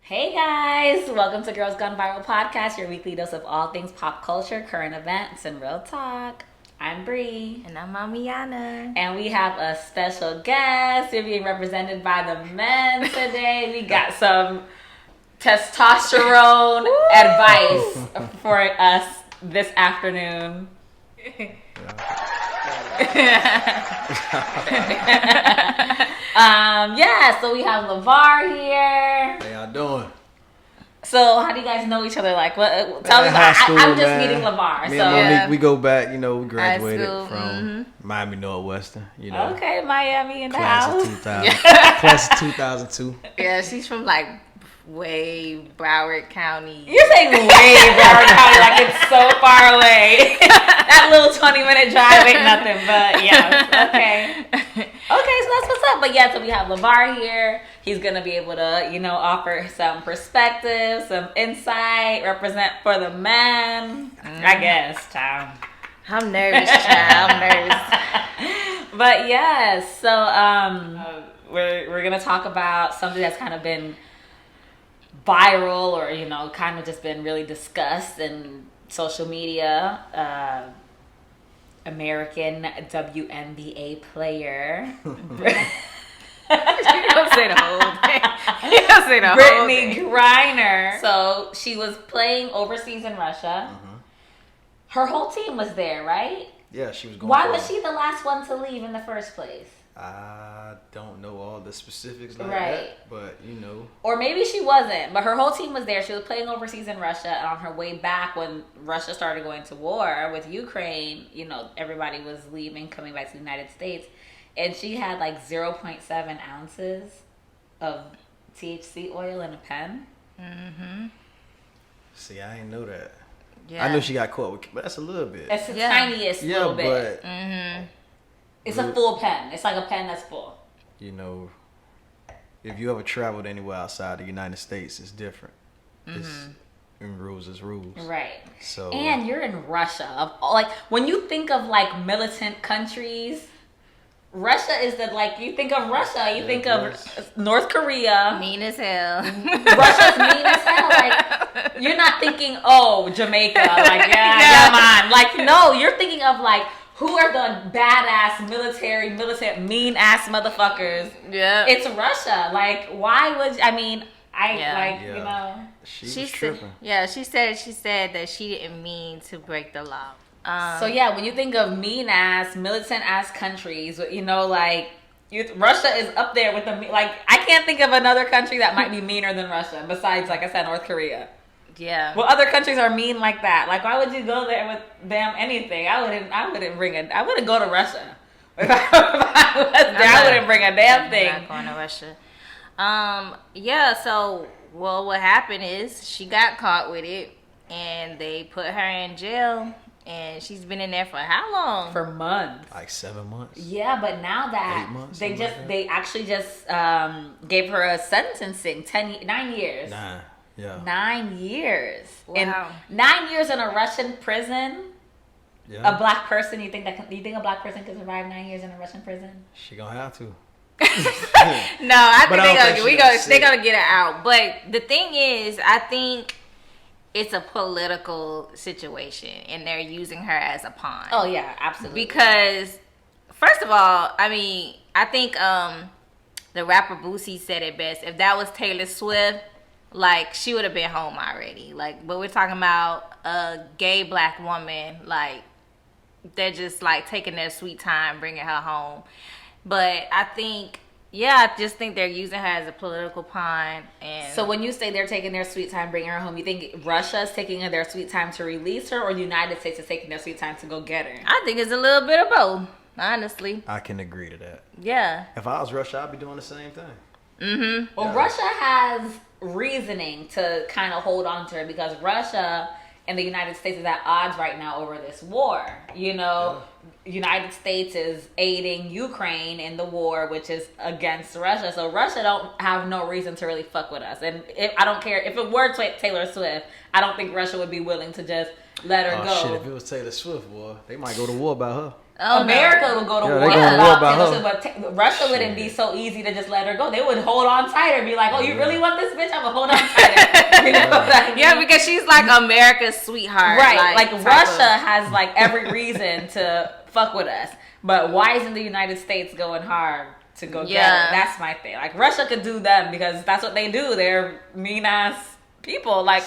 Hey guys, welcome to Girls Gone Viral Podcast, your weekly dose of all things pop culture, current events, and real talk. I'm Bree. And I'm Mamiana. And we have a special guest. We're being represented by the men today. We got some testosterone advice for us this afternoon. So we have LeVar here. How y'all doing? So how do you guys know each other? Like, what? Tell me. I'm just meeting LeVar. Me so and Monique, we go back. We graduated school, from Miami Northwestern. Okay, Miami in the class house. of 2000, class of 2002. Yeah, she's from like way Broward County. You're saying way Broward County like it's so far away. That little 20-minute drive ain't nothing, but yeah, okay. Okay, so that's what's up. But yeah, so we have LeVar here. He's going to be able to, offer some perspective, some insight, represent for the men. I guess, child. I'm nervous, child. I'm nervous. But yes, so we're going to talk about something that's kind of been viral or, kind of just been really discussed in social media. American WNBA player. You don't say the whole thing. You don't say the whole Brittany thing. Griner. So she was playing overseas in Russia. Mm-hmm. Her whole team was there, right? Yeah, she was going. Why was she the last one to leave in the first place? I don't know all the specifics like Right. that, but Or maybe she wasn't, but her whole team was there. She was playing overseas in Russia, and on her way back when Russia started going to war with Ukraine, everybody was leaving, coming back to the United States, and she had like 0.7 ounces of THC oil in a pen. Mm-hmm. See, I didn't know that. Yeah. I know she got caught with, but that's a little bit. It's the Yeah. tiniest little bit. but Mm-hmm. It's a full pen. It's like a pen that's full. if you ever traveled anywhere outside the United States, it's different. It's and rules is rules. Right. So And you're in Russia. Like, when you think of like militant countries, Russia is you think of Russia, you think of North Korea. Mean as hell. Russia's mean as hell. Like, you're not thinking, oh, Jamaica. Like, yeah, man. Like, no, you're thinking of like, who are the badass militant, mean ass motherfuckers? Yeah. It's Russia. Like, why would She was tripping. She said that she didn't mean to break the law. So yeah, when you think of mean ass, militant ass countries, Russia is up there with I can't think of another country that might be meaner than Russia besides, like I said, North Korea. Yeah. Well, other countries are mean like that. Like, why would you go there with damn anything? I wouldn't go to Russia. If I was there, I wouldn't bring a damn thing. I'm not going to Russia. So what happened is she got caught with it, and they put her in jail, and she's been in there for how long? For months. Like 7 months. Yeah, but now that 8 months, they actually just gave her a sentencing 9 years. 9. Yeah. 9 years. Wow. 9 years in a Russian prison. Yeah. A black person, you think a black person could survive 9 years in a Russian prison? She gonna have to. No, I But think I don't think they're gonna get her out. But the thing is, I think it's a political situation, and they're using her as a pawn. Oh yeah, absolutely. Because first of all, I mean, I think the rapper Boosie said it best. If that was Taylor Swift, like, she would have been home already. Like, but we're talking about a gay black woman. Like, they're just like taking their sweet time bringing her home. But I just think they're using her as a political pawn. And So when you say they're taking their sweet time bringing her home, you think Russia is taking their sweet time to release her, or the United States is taking their sweet time to go get her? I think it's a little bit of both, honestly. I can agree to that. Yeah. If I was Russia, I'd be doing the same thing. Mm-hmm. Well, Yeah. Russia has reasoning to kind of hold on to her because Russia and the United States is at odds right now over this war. United States is aiding Ukraine in the war, which is against Russia. So Russia don't have no reason to really fuck with us. And I don't care if it were Taylor Swift, I don't think Russia would be willing to just let her go. Shit, if it was Taylor Swift, boy, they might go to war about her. Oh, America would go to war they go to war about about Taylor her. Swift, but Russia wouldn't be so easy to just let her go. They would hold on tighter and be like, "Oh, you really want this bitch? I'm gonna hold on tighter." You know what I mean? Yeah, because she's like America's sweetheart. Right, like type Russia of- has like every reason to fuck with us, but why isn't the United States going hard to go get her? That's my thing. Like Russia could do them because that's what they do. They're mean ass people. Like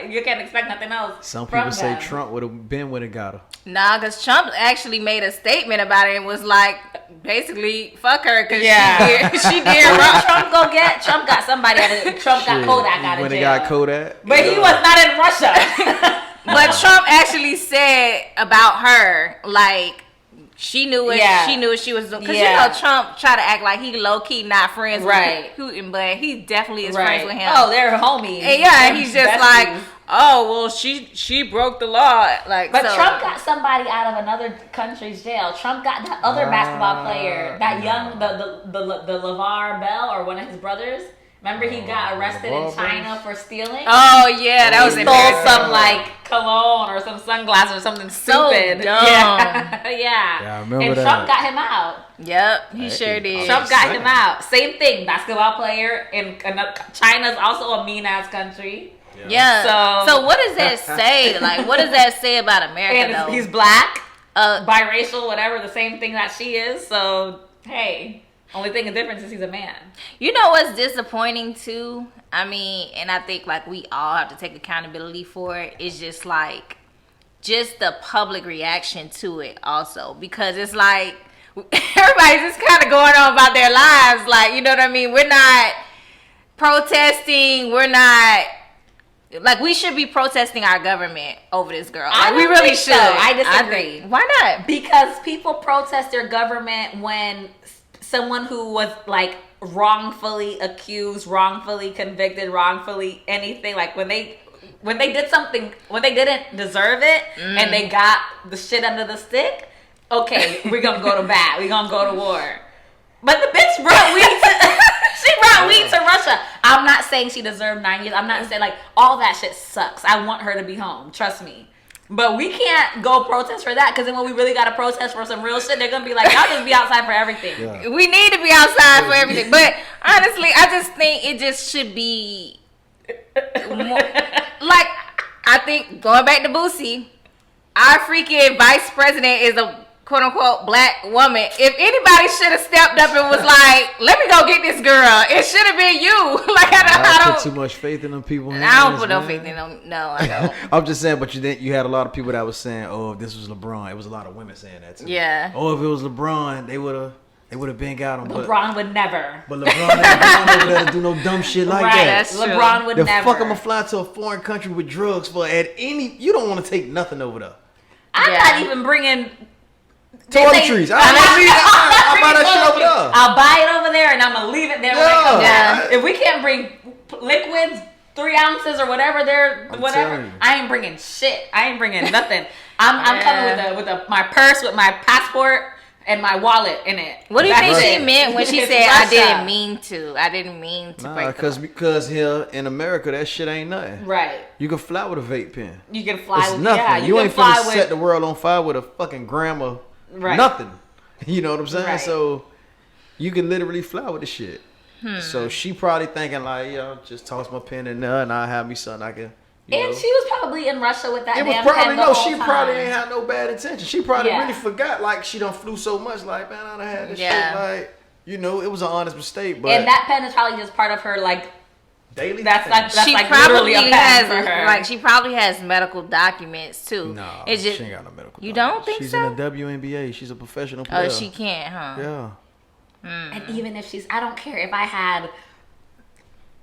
you can't expect nothing else. Some from people say them. Trump would have got her. Nah, because Trump actually made a statement about it and was like, basically, fuck her because Yeah. she did Who wrong. did Trump go get? Trump got somebody out of Trump got Shit, Kodak out of when jail. they got Kodak. But he was not in Russia. But Trump actually said about her, like, she knew what Yeah. she knew what she was doing. Because Yeah. you know Trump try to act like he low key not friends Right. with Putin, but he definitely is Right. friends with him. Oh, they're homies. And yeah, They're he's just besties. like, oh well, she broke the law. Like, But so. Trump got somebody out of another country's jail. Trump got that other basketball player, that young the LeVar Bell or one of his brothers. Remember he got arrested in LeVar China for stealing. Oh yeah, that was He embarrassing. stole some like cologne or some sunglasses or something So stupid. dumb. Yeah, Yeah, I remember and that. Trump got him out. Yep, he That sure kid- did. Trump got him Second. out. Same thing. Basketball player in China's also a mean ass country. Yeah. So- So what does that say? Like, what does that say about America And though? he's black, uh, biracial, whatever, the same thing that she is. So hey, only thing of difference is he's a man. you know what's disappointing too? I mean, and I think like we all have to take accountability for it. It's just like, just the public reaction to it also, because it's like everybody's just kind of going on about their lives. Like, you know what I mean? We're not protesting. We're not. Like, we should be protesting our government over this girl. I Like, we don't really think should. so. I disagree. think- why not? Because people protest their government when someone who was like wrongfully accused, wrongfully convicted, wrongfully anything, like when they did something when they didn't deserve it and they got the shit under the stick, okay, we're gonna go to bat. We're gonna go to war. But the bitch brought weed to she brought weed to Russia. I'm not saying she deserved 9 years. I'm not saying like all that shit sucks. I want her to be home. Trust me. But we can't go protest for that because then when we really got to protest for some real shit, they're gonna be like, y'all just be outside for everything. Yeah. We need to be outside for everything. But honestly, I just think it just should be more, like, I think going back to Boosie, our freaking vice president is a quote unquote black woman. If anybody should have stepped up and was like, let me go get this girl, it should have been you. Like, I put too I much faith in them people. don't put no faith in them. No, I don't. I'm just saying, but you had a lot of people that was saying, "Oh, if this was LeBron," it was a lot of women saying that too. Yeah. Oh, if it was LeBron, they would have been got him. LeBron would never. But LeBron ain't going over there to do no dumb shit like right. that. That's true. LeBron would The never. fuck I'ma fly to a foreign country with drugs for at any? You don't want to take nothing over there. I'm Yeah. not even bringing Toiletries. I'll buy that shit over there. I'll buy it over there and I'm gonna leave it there when I come Yeah. back. If we can't bring liquids, 3 ounces or whatever, I'm whatever, telling you. I ain't bringing shit. I ain't bringing nothing. I'm coming with my purse, with my passport, and my wallet in it. What do you That's think she it. meant when she It's said, I Russia. didn't mean to? I didn't mean to Nah, break the law. because here in America that shit ain't nothing. Right. You can fly with a vape pen. You can fly It's with nothing. yeah. You can ain't fly finna with set the world on fire with a fucking gram of Right. nothing. You know what I'm saying? Right. So you can literally fly with the shit. So she probably thinking like, yo, just toss my pen in there and I'll have me something I can. You And know. she was probably in Russia with that It was damn probably pen the no. whole She probably time. ain't had no bad intention. She probably Yeah. really forgot. Like she done flew so much. Like man, I done had this Yeah. shit. Like you know, it was an honest mistake. But And that pen is probably just part of her like daily. that's thing. like- She like probably literally a pen has for her. like she probably has medical documents too. No, it's just she ain't got no medical. you documents. don't think she's so? in the WNBA. She's a professional player. Oh, she can't, huh? Yeah. And even if she's, I don't care if I had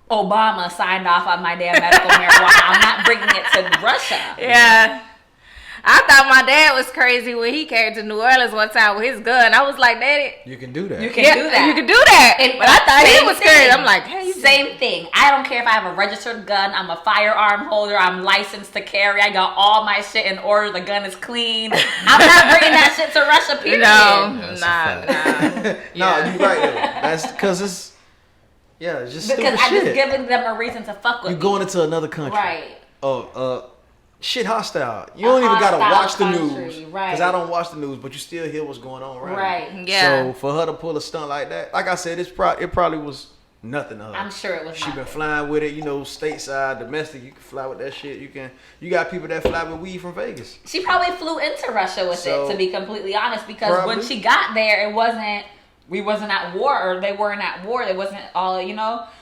Obama signed off on my damn medical marijuana. I'm not bringing it to Russia. Yeah. I thought my dad was crazy when he came to New Orleans one time with his gun. I was like, Daddy, You can do that. You can yeah, do that. you can do that. And but I thought he same was thing. crazy. I'm like, hey, Same thing. I don't care if I have a registered gun. I'm a firearm holder. I'm licensed to carry. I got all my shit in order. The gun is clean. I'm not bringing that shit to Russia. Period. No. That's Nah, a fact. nah. No, Yeah. you're right though. That's because it's it's just Because stupid I'm shit. just giving them a reason to fuck with You're me. going into another country. Right. Oh, shit hostile. You don't even gotta watch the country, news, right? Because I don't watch the news, but you still hear what's going on, Right. Yeah. So for her to pull a stunt like that, like I said, it probably was nothing to her. I'm sure it was. She nothing. been flying with it, stateside, domestic. You can fly with that shit. You got people that fly with weed from Vegas. She probably flew into Russia with it, to be completely honest, because when Probably. she got there, we wasn't at war, or they weren't at war. It wasn't all, She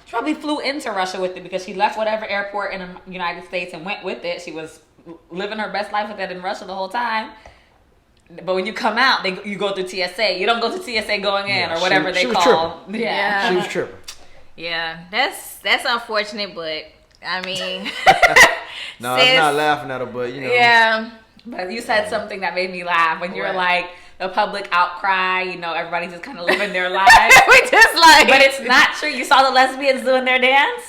probably flew into Russia with it because she left whatever airport in the United States and went with it. She was living her best life with it in Russia the whole time. But when you come out, you go through TSA. You don't go through TSA going in or whatever she they was call. tripping. Yeah. She was tripping. Yeah, that's unfortunate, but I mean, No, I'm not laughing at her, but Yeah, But you said something that made me laugh when you're What? like the public outcry. Everybody's just kind of living their lives. we just like, But it's not true. You saw the lesbians doing their dance?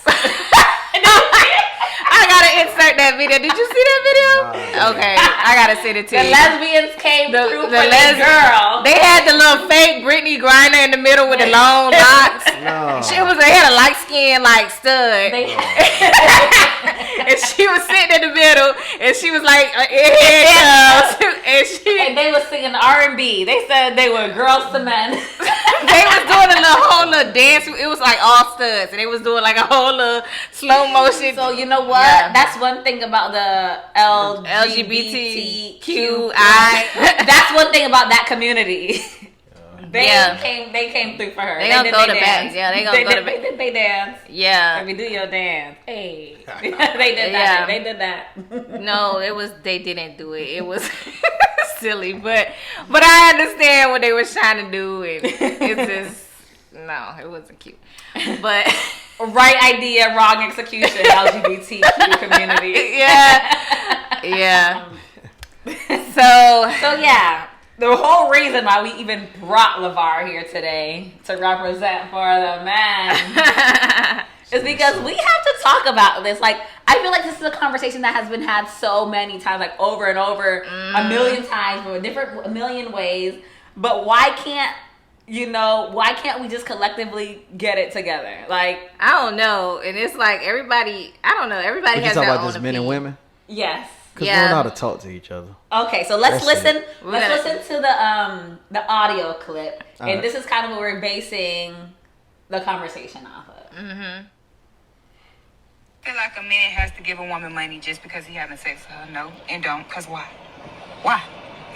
I gotta insert that video. Did you see that video? Nah. Okay, I gotta send it to The you. lesbians came through for the les- girl. They had the little fake Britney Griner in the middle with the long locks. No. They had a light skin like stud. They And she was sitting in the middle, and she was like, here it comes. and they was singing R&B. They said they were girls to men. They was doing a whole little dance. It was like all studs, and they was doing like a whole little slow motion. So you know what? Yeah. That's one thing about the LGBTQI. That's one thing about that community. They Yeah. came through for her. They gonna did go their to dance. bed. Yeah, they gonna go to They did they dance. Yeah. Let me do your dance. Hey, they did that. Yeah. They did that. No, they didn't do it. It was silly, but I understand what they were trying to do, and it's just no, it wasn't cute. But Right idea, wrong execution. LGBTQ community. yeah. So yeah, the whole reason why we even brought LeVar here today to represent for the men is because we have to talk about this. Like, I feel like this is a conversation that has been had so many times, like over and over, a million times, a million ways. But why can't we just collectively get it together? Like, I don't know, and it's like everybody. I don't know. Everybody You has talk their about own just men and opinion. women? yes. Because Yeah. we don't know how to talk to each other. Okay, so let's That's listen. it. Let's listen to the audio clip, and Alright. this is kind of what we're basing the conversation off of. Mm-hmm. I feel like a man has to give a woman money just because he having sex with her. No, and don't. Cause why? Why?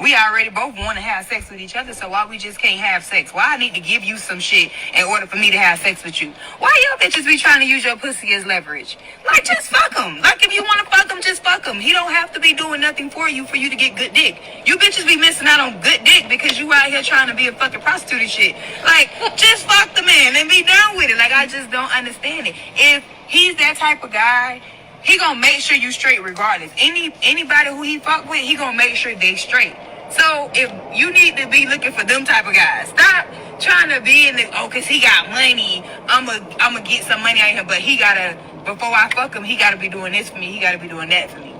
We already both want to have sex with each other, so why we just can't have sex? Why I need to give you some shit in order for me to have sex with you? Why y'all bitches be trying to use your pussy as leverage? Like, just fuck him. Like, if you want to fuck him, just fuck him. He don't have to be doing nothing for you to get good dick. You bitches be missing out on good dick because you out here trying to be a fucking prostitute and shit. Like, just fuck the man and be done with it. Like, I just don't understand it. If he's that type of guy, he gonna make sure you straight regardless. Anybody who he fuck with, he gonna make sure they straight. So if you need to be looking for them type of guys, stop trying to be in the cause he got money, I'ma get some money out of him, but he gotta, before I fuck him, he gotta be doing this for me, he gotta be doing that for me.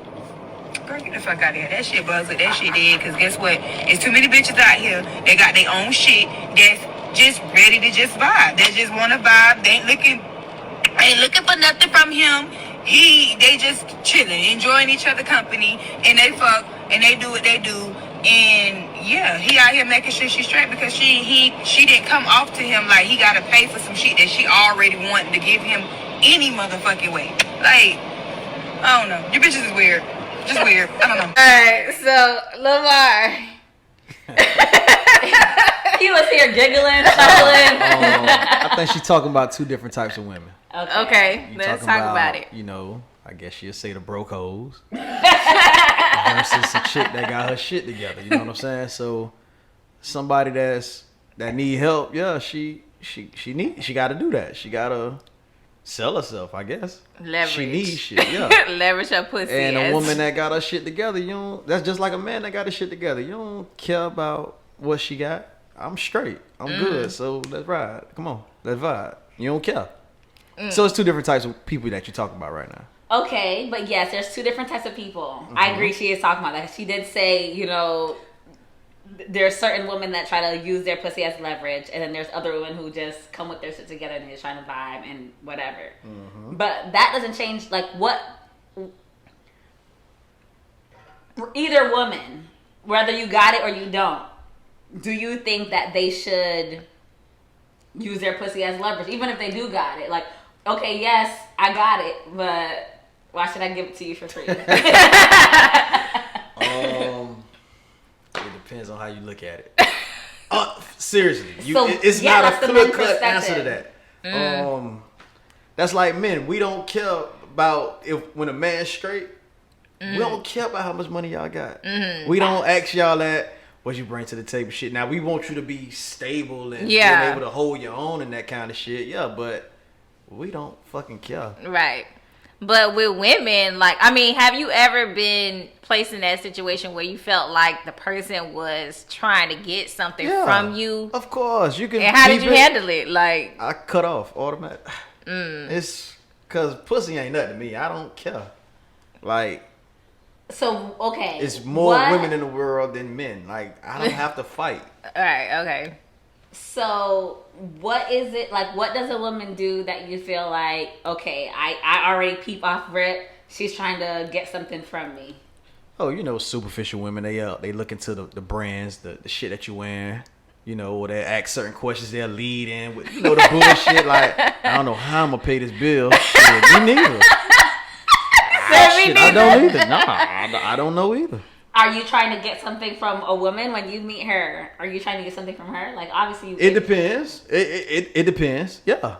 Girl, get the fuck out of here. That shit buzzed, that shit dead, cause guess what? There's too many bitches out here that got their own shit that's just ready to just vibe. They just wanna vibe. They ain't looking for nothing from him. They just chilling, enjoying each other company, and they fuck and they do what they do. And yeah, he out here making sure she's straight because she didn't come off to him like he gotta pay for some shit that she already wanted to give him any motherfucking way. Like, I don't know. You bitches is weird. Just weird. I don't know. Alright, so LeVar. He was here giggling, chuckling. I think she's talking about two different types of women. Okay, You let's talking talk about it. I guess she'll say the broke hoes versus a chick that got her shit together. You know what I'm saying? So somebody that need help, yeah, she got to do that. She got to sell herself, I guess. Leverage. She needs shit, yeah. Leverage her pussy. And a ass. woman that got her shit together, that's just like a man that got his shit together. You don't care about what she got. I'm straight. I'm good. So let's ride. Come on, let's vibe. You don't care. So it's two different types of people that you're talking about right now. Okay, but yes, there's two different types of people. I agree. She is talking about that. She did say, there's certain women that try to use their pussy as leverage, and then there's other women who just come with their shit together and they're trying to vibe and whatever. But that doesn't change. Like, what either woman, whether you got it or you don't, do you think that they should use their pussy as leverage, even if they do got it? Like, okay, yes, I got it, but why should I give it to you for free? It depends on how you look at it. Seriously, it's not a clear-cut answer to that. That's like men. We don't care about when a man's straight. We don't care about how much money y'all got. We don't ask y'all that. What you bring to the table, shit. Now we want you to be stable and being able to hold your own and that kind of shit. Yeah, but we don't fucking care. Right. But with women, like, I mean, have you ever been placed in that situation where you felt like the person was trying to get something from you? Of course, you can. And how did you handle it? Like, I cut off automatic. It's because pussy ain't nothing to me. I don't care. Like. So, okay. It's more women in the world than men. Like, I don't have to fight. All right, okay. So, what is it, like, what does a woman do that you feel like, okay, I already peep off rip, she's trying to get something from me? Oh, you know, superficial women, they look into the brands, the shit that you wearing, you know, or they ask certain questions, they'll lead in with, you know, the bullshit, like, I don't know how I'm gonna pay this bill. Shit, me neither. Shit, I don't either. Nah, I don't know either. Are you trying to get something from a woman when you meet her? Are you trying to get something from her? Like, obviously, it depends. It depends. Yeah,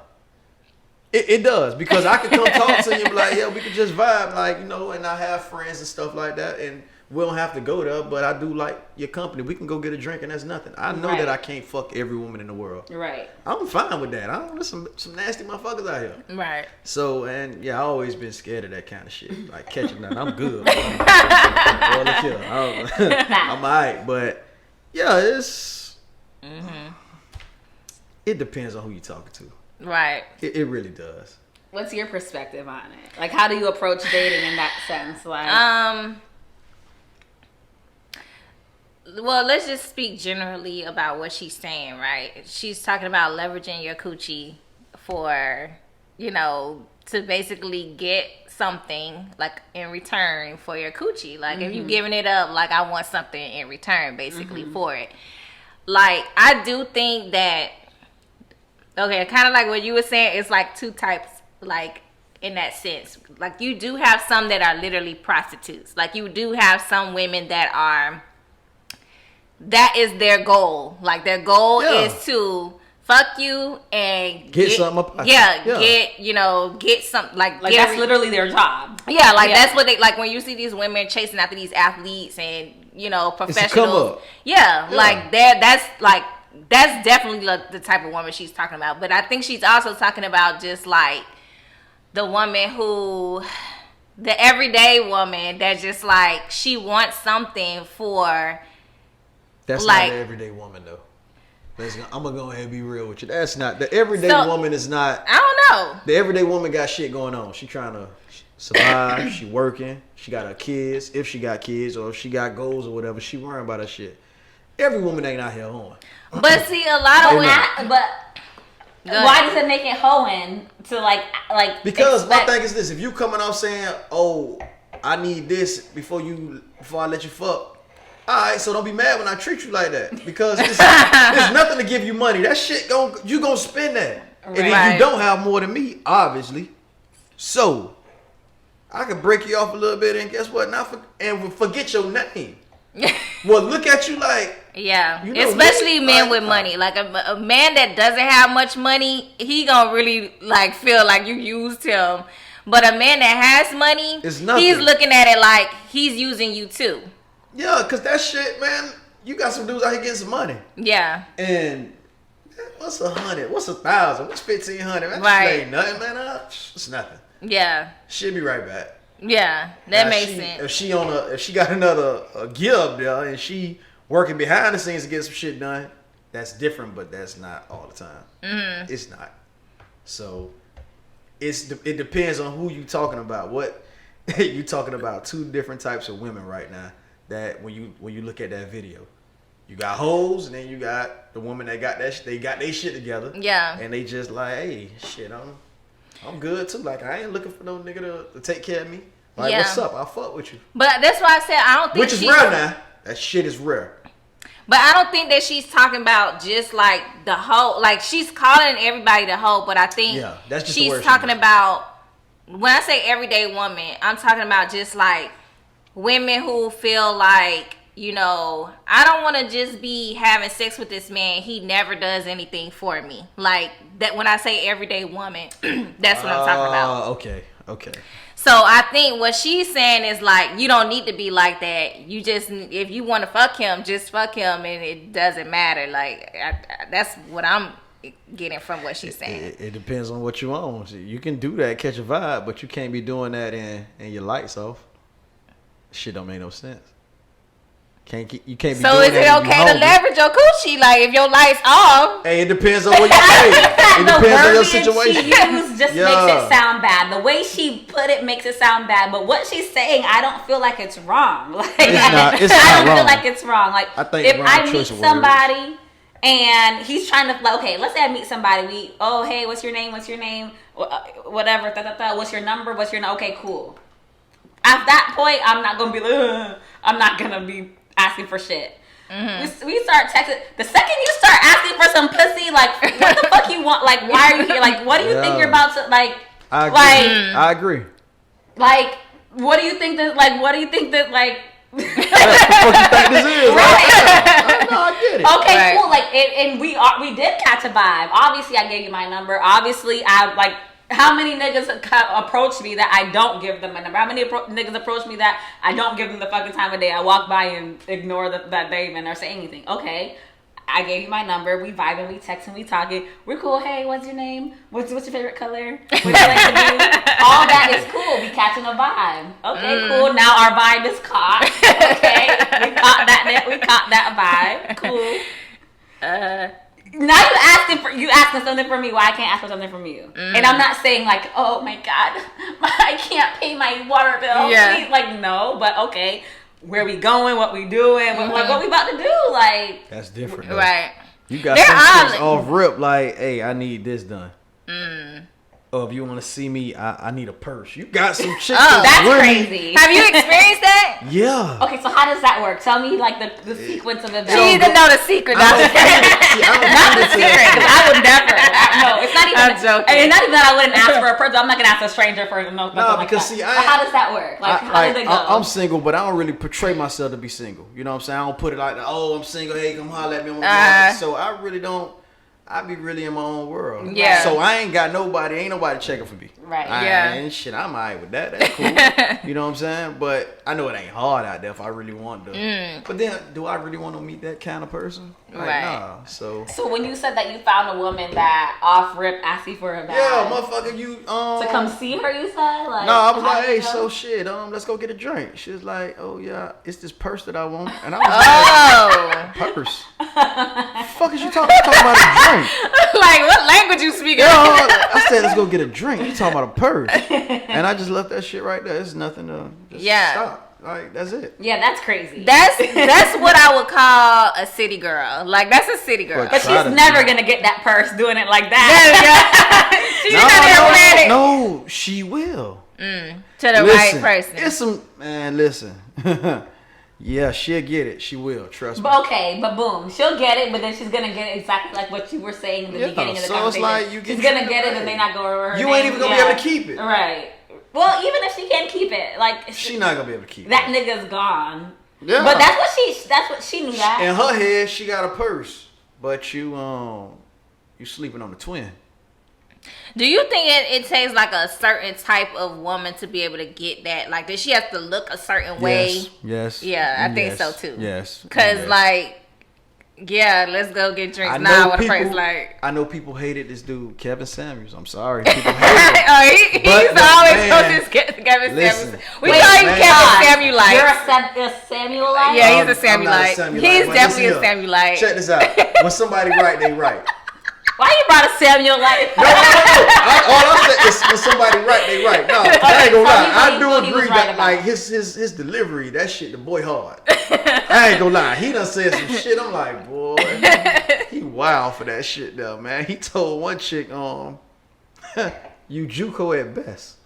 it does, because I can come talk to you and be like, yeah, we could just vibe, like, you know, and I have friends and stuff like that, and we don't have to go there, but I do like your company. We can go get a drink, and that's nothing. I know that I can't fuck every woman in the world. Right. I'm fine with that. There's some nasty motherfuckers out here. Right. So, and yeah, I always been scared of that kind of shit. Like, catching nothing. I'm good. Well, look here. I'm alright, but yeah, it's. It depends on who you're talking to. Right. It really does. What's your perspective on it? Like, how do you approach dating in that sense? Like, well, let's just speak generally about what she's saying, right? She's talking about leveraging your coochie for, you know, to basically get something, like, in return for your coochie. Like, if you're giving it up, like, I want something in return, basically, for it. Like, I do think that, okay, kind of like what you were saying, it's like two types, like, in that sense. Like, you do have some that are literally prostitutes. Like, you do have some women that is their goal. Like, their goal is to fuck you and get something up. Get something, like that's literally their job. Yeah, like that's what they, like, when you see these women chasing after these athletes and, you know, professionals. Like that's definitely the type of woman she's talking about. But I think she's also talking about just like the woman who, the everyday woman that just like, she wants something for. That's like, not the everyday woman though. I'm gonna go ahead and be real with you. That's not the everyday woman. Is not. I don't know. The everyday woman got shit going on. She trying to survive. She working. She got her kids. If she got kids, or if she got goals or whatever, she worrying about her shit. Every woman ain't out here hoeing. But see, a lot of women. But why does it make it hoeing to like? Because my thing is this: if you coming off saying, "Oh, I need this before I let you fuck." Alright, so don't be mad when I treat you like that, because there's nothing to give you money. That shit you gonna spend that, and then you don't have more than me, obviously. So I can break you off a little bit, and guess what? Forget your name. Well, look at you like especially men with money. Like a man that doesn't have much money, he gonna really like feel like you used him. But a man that has money, he's looking at it like he's using you too. Yeah, because that shit, man, you got some dudes out here getting some money. Yeah. And what's 100? What's 1,000? What's 1,500? That shit ain't nothing, man. It's nothing. Yeah. She'll be right back. Yeah, that makes sense. If she got another gear up there and she working behind the scenes to get some shit done, that's different, but that's not all the time. Mm-hmm. It's not. So it depends on who you talking about. What you talking about? Two different types of women right now. That when you look at that video, you got hoes, and then you got the woman that got they got their shit together. Yeah. And they just like, hey, shit, I'm good too. Like, I ain't looking for no nigga to take care of me. Like, Yeah. what's up? I'll fuck with you. But that's why I said I don't think Which is she's- rare now. That shit is rare. But I don't think that she's talking about just like the hoe. Like she's calling everybody the hoe, but I think Yeah, that's just the she's word she talking used. about. When I say everyday woman, I'm talking about just like women who feel like, you know, I don't want to just be having sex with this man. He never does anything for me. Like that. When I say everyday woman, that's what I'm talking about. Okay. So I think what she's saying is like, you don't need to be like that. You just, if you want to fuck him, just fuck him, and it doesn't matter. Like that's what I'm getting from what she's saying. It depends on what you want. You can do that, catch a vibe, but you can't be doing that and your lights off. Shit don't make no sense. You can't be So doing is it that and you okay to hungry. leverage your coochie? Like if your lights off, Hey, it depends on what you say. It The depends on your verbiage situation. she used just Yeah. makes it sound bad. The way she put it makes it sound bad. But what she's saying, I don't feel like it's wrong. Like, It's not I don't wrong. feel like it's wrong. Like I think if wrong I meet choice of words. somebody and he's trying to, like, okay, let's say I meet somebody. Hey, what's your name? What's your name? Whatever. What's your number? What's your okay? Cool. At that point, I'm not gonna be like, ugh. I'm not gonna be asking for shit. We start texting. The second you start asking for some pussy, like, what the fuck you want? Like, why are you here? Like, what do you think Yeah. you're about to, like, I agree. like, I agree. like, what do you think that, like, what do you think that, like, What the fuck you think this is? Right. No, I get it. okay, Right. cool. Like, and we did catch a vibe. Obviously, I gave you my number. Obviously, I, like, how many niggas approach me that I don't give them my number? How many niggas approach me that I don't give them the fucking time of day? I walk by and ignore that they even or say anything. Okay, I gave you my number. We vibing, we texting, we talking. We're cool. Hey, what's your name? What's your favorite color? What do you like to do? All that is cool. We catching a vibe. Okay, cool. Now our vibe is caught. Okay, we caught that. We caught that vibe. Cool. Now you asking something from me. Why I can't ask for something from you? And I'm not saying like, oh my god, I can't pay my water bill. Yeah. Please. Like, no, but okay, where we going? What we doing? What we about to do? Like, That's different. Though. right? You got They're some chicks odd. off rip like, hey, I need this done. Or if you want to see me, I need a purse. You got some chicks. Oh, that's really, crazy. Have you experienced that? Yeah. Okay, so how does that work? Tell me like the sequence of events. She need to know the secret. I don't see, I don't Not see the this secret, as- 'cause I would never. No, it's not even. I'm joking. I mean, not even that I wouldn't ask for a person. I'm not gonna ask a stranger for no. Nah, nothing like because that. see, But how does that work? Like, how does it go? I'm single, but I don't really portray myself to be single. You know what I'm saying? I don't put it like, oh, I'm single. Hey, come holler at me. So I really don't. I be really in my own world. Yeah. So I ain't got nobody. Ain't nobody checking for me. Right. Yeah. And shit, I'm alright with that. That's cool. You know what I'm saying? But I know it ain't hard out there if I really want to. But then, do I really want to meet that kind of person? Like, Right. Nah. So. So when you said that you found a woman that off rip asked you for a bag Yeah, motherfucker, you to come see her, you said? Like, No, I was how like, did hey, it go? so shit, let's go get a drink. She was like, oh yeah, it's this purse that I want, and I was like, Oh, purse. Fuck is you talking about a drink? like what language you speaking? Yo, I said let's go get a drink. You talking about a purse? And I just left that shit right there. It's nothing to just stop. Like that's it. Yeah, that's crazy. That's what I would call a city girl. Like that's a city girl. But But try she's to never do gonna get that purse doing it like Yeah, that. yeah. She's not that romantic. No, she will. To the right person. It's some man. Listen, yeah, she'll get it. She will. Trust me. But okay, but boom, she'll get it, but then she's gonna get it exactly like what you were saying in the Yeah, beginning of the so it's conversation. like you get she's gonna treated get it, right. and they not go over her You name. ain't even gonna be able to keep it. Right. Well, even if she can't keep it, like She not gonna be able to keep that it. nigga's gone. Yeah. But that's what she knew that. In her head, she got a purse, but you sleeping on the twin. Do you think it takes like a certain type of woman to be able to get that? Like, does she have to look a certain way? Yes. Yeah, I think so too. Yes. Cause yes. like, yeah, let's go get drinks I now. know What a people. person like. I know people hated this dude, Kevin Samuels. I'm sorry, people hated him. Oh, he's But always man, posting Kevin listen, Samuels. We wait, call him man. Kevin Samuelite. You're a Samuelite? Yeah, he's a I'm not Samuelite. Samuelite, He's but definitely a listen here. Samuelite. Check this out. When somebody right, they right. Why you brought a Samuelite? No. All I'm saying is when somebody right, they right. No, I ain't gonna so lie. I he do was agree right that about like it. his delivery, that shit, the boy hard. I ain't gonna lie. He done said some shit. I'm like, boy, he wild for that shit though, man. He told one chick, you JUCO at best.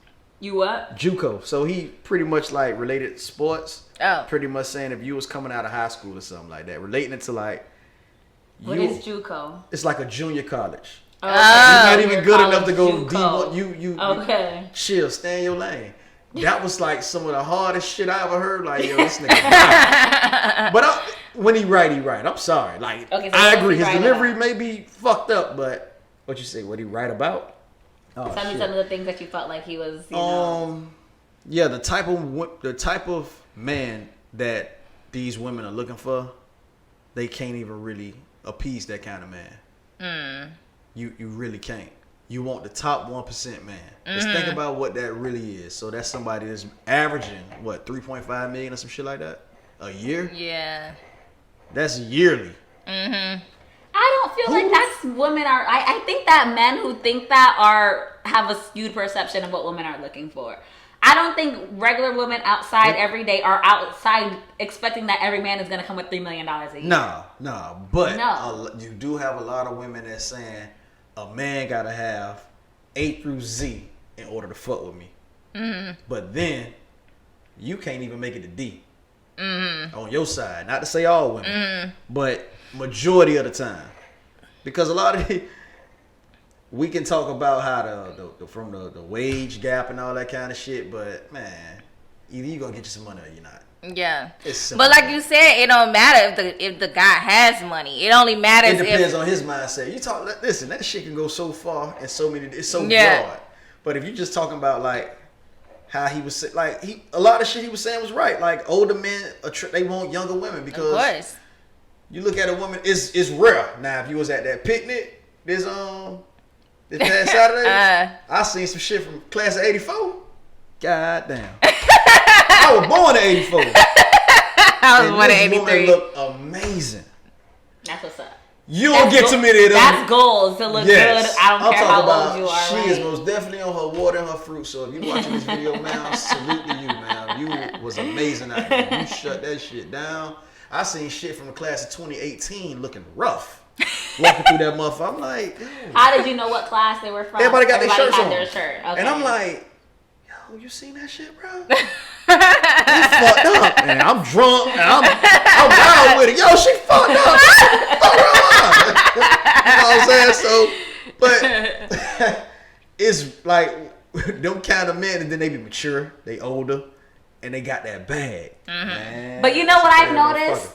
You what? JUCO. So he pretty much like related sports. Oh. Pretty much saying if you was coming out of high school or something like that, relating it to like. What is JUCO? It's like a junior college. Oh, You're not even junior good college enough to go JUCO. D1. You Okay. chill, stay in your lane. That was like some of the hardest shit I ever heard. Like, yo, this nigga. But when he right, he right. I'm sorry. Like, Okay, so I what's agree. he His right delivery about? may be fucked up, but what you say? What he right about? Oh, Tell me shit. some of the things that you felt like he was, you know. Yeah, the type of man that these women are looking for, they can't even really appease that kind of man. You really can't. You want the top 1% man. Just think about what that really is. So that's somebody that's averaging what 3.5 million or some shit like that a year. Yeah. That's yearly. I don't feel like that's women are. I think that men who think that have a skewed perception of what women are looking for. I don't think regular women outside every day are outside expecting that every man is going to come with $3 million a year. No. But No. you do have a lot of women that's saying a man gotta have A through Z in order to fuck with me. But then you can't even make it to D on your side. Not to say all women, but majority of the time, because a lot of we can talk about how the wage gap and all that kind of shit, but man, either you gonna get you some money or you're not. Yeah. It's simple. But like you said, it don't matter if the guy has money. It only matters It depends if on his mindset. You talk. Listen, that shit can go so far and so many. It's so Yeah. broad. But if you just talking about like how he was like a lot of shit he was saying was right. Like older men, they want younger women because of course. you look at a woman. It's rare. Now if you was at that picnic this past Saturday, I seen some shit from class of '84. God damn. I was born in '84. I was And born in this woman 83. looked amazing. That's what's up. You don't get too many of them. That's goals to look Yes. good. I don't I'm care talking how old about you are. She right? is most definitely on her water and her fruit. So if you watching this video, man, salute to you, man. You was amazing out there. You shut that shit down. I seen shit from the class of 2018 looking rough. Walking through that motherfucker. I'm like, yo. How did you know what class they were from? Everybody got their shirts had on. their shirt. Okay. And I'm like, yo, you seen that shit, bro? You fucked up. And I'm drunk and I'm wild with it. Yo, she fucked up. Fuck her. You know what I'm saying? So, but it's like them kind of men, and then they be mature, they older, and they got that bag. Man, But you know what that's a I've bad noticed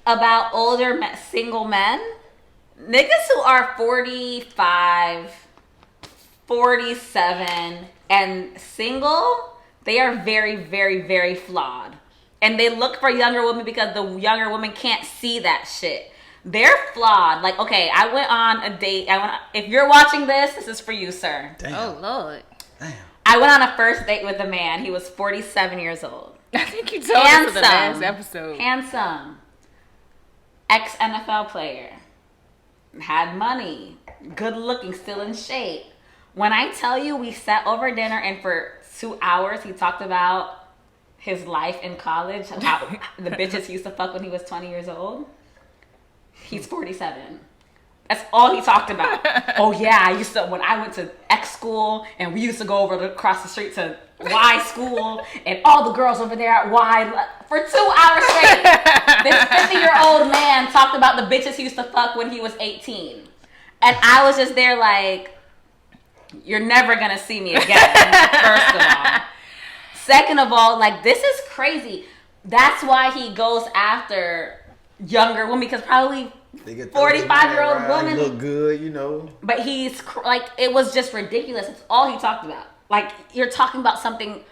motherfucker. about older single men? Niggas who are 45, 47, and single, they are very, very, very flawed. And they look for younger women because the younger women can't see that shit. They're flawed. Like, okay, I went on a date. If you're watching this is for you, sir. Damn. Oh Lord. Damn. I went on a first date with a man. He was 47 years old. I think you told us in the last Handsome. episode. Handsome. Ex-NFL player. Had money. Good looking, still in shape. When I tell you we sat over dinner and for 2 hours he talked about his life in college, how the bitches he used to fuck when he was 20 years old. He's 47. That's all he talked about. Oh yeah, when I went to X school and we used to go over across the street to Y school and all the girls over there at Y for 2 hours straight. This 50-year-old man talked about the bitches he used to fuck when he was 18. And I was just there like, you're never gonna see me again, first of all. Second of all, like, this is crazy. That's why he goes after younger women, because probably They get 45-year-old right, woman. look good, you know. But he's like, it was just ridiculous. It's all he talked about. Like, you're talking about something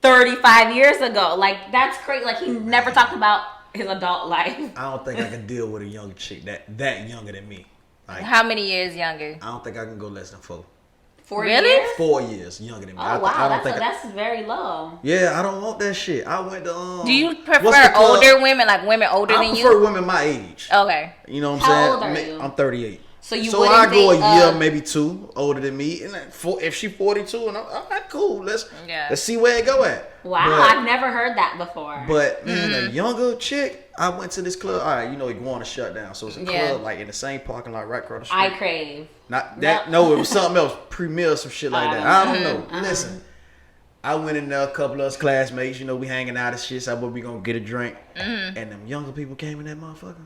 35 years ago. Like, that's crazy. Like, he never talked about his adult life. I don't think I can deal with a young chick that younger than me. Like, How many years younger? I don't think I can go less than 4. 4 Really? years? 4 years younger than me. Oh, wow. That's very low. Yeah, I don't want that shit. I went to. Do you what's the prefer club? older women, like women older I than prefer you? women my age. Okay. You know what I'm How saying? old are you? I'm 38. So you So wouldn't I go a date, year, maybe 2 older than me, and if she 42, and I'm all right, cool. Let's see where it go at. Wow, But- I've never heard that before. But man, a younger chick, I went to this club. All right, you know Iguana shut down, so it's a Yeah. club like in the same parking lot right across the street. I crave. Not that. No, it was something else. Premier, some shit like that. I don't know. Listen, I went in there, a couple of us classmates, you know, we hanging out and shit, so we gonna get a drink. And them younger people came in that motherfucker.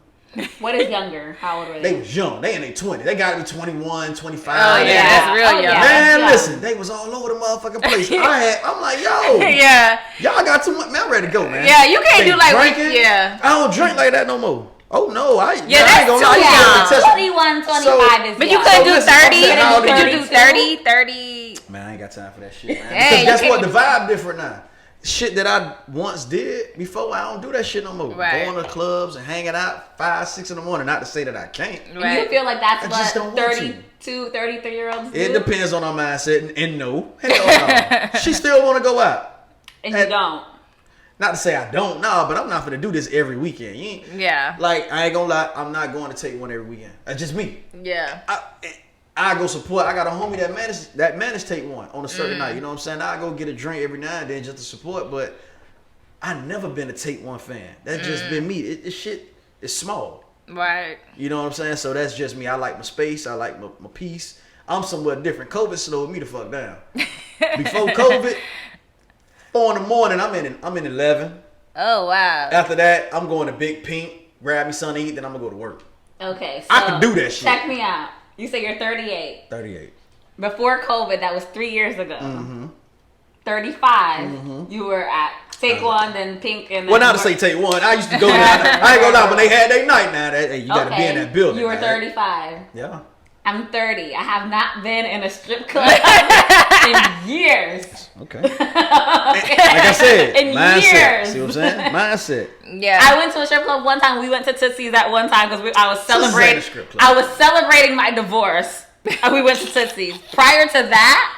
What is younger? How old were They they? was young. They in their 20s. They gotta be 21, 25. Oh yeah, that's real young. Man, Yeah. listen, they was all over the motherfucking place. I'm like, yo, Yeah. y'all got too much. Man, I'm ready to go, man. Yeah, you can't They do like drinking. yeah. I don't drink like that no more. Oh no, I Yeah, I that's ain't gonna too lie. young. Test- 21, 25 is But you young. couldn't So do listen, I'm 30. saying, how old Could are you you? do 30? 30. Man, I ain't got time for that shit, man. Hey, Because you guess what? can't- The vibe different now. Shit that I once did before, I don't do that shit no more. Right. Going to clubs and hanging out 5, 6 in the morning. Not to say that I can't. And you feel like that's I just don't what want 32, 33-year-olds do? It depends on our mindset. And no, hell no. She still want to go out. And you don't. Not to say I don't, nah, but I'm not gonna do this every weekend. You ain't, Yeah. like, I ain't gonna lie, I'm not going to take one every weekend. That's just me. Yeah. I go support. I got a homie that managed take one on a certain night. You know what I'm saying? I go get a drink every now and then just to support, but I never been a take one fan. That's just been me. This shit is small. Right. You know what I'm saying? So that's just me. I like my space. I like my peace. I'm somewhat different. COVID slowed me the fuck down. Before COVID, 4 in the morning, I'm in 11. Oh wow. After that, I'm going to Big Pink, grab me something to eat, then I'm gonna go to work. Okay, so I can do that shit. Check me out. You say you're 38. 38. Before COVID, that was 3 years ago. Mm-hmm. 35, you were at Take One, then Pink, and then Well, not to say take one. I used to go there. I ain't gonna lie, when they had their night now, hey, you gotta be in that building. You were man. 35. Yeah. I'm 30. I have not been in a strip club in years. Okay. Like I said, In mindset. years. See what I'm saying? Mindset. Yeah. I went to a strip club one time. We went to Tootsie's at one time because I was Tootsie's ain't a celebrating. strip club. I was celebrating my divorce, and we went to Tootsie's. Prior to that,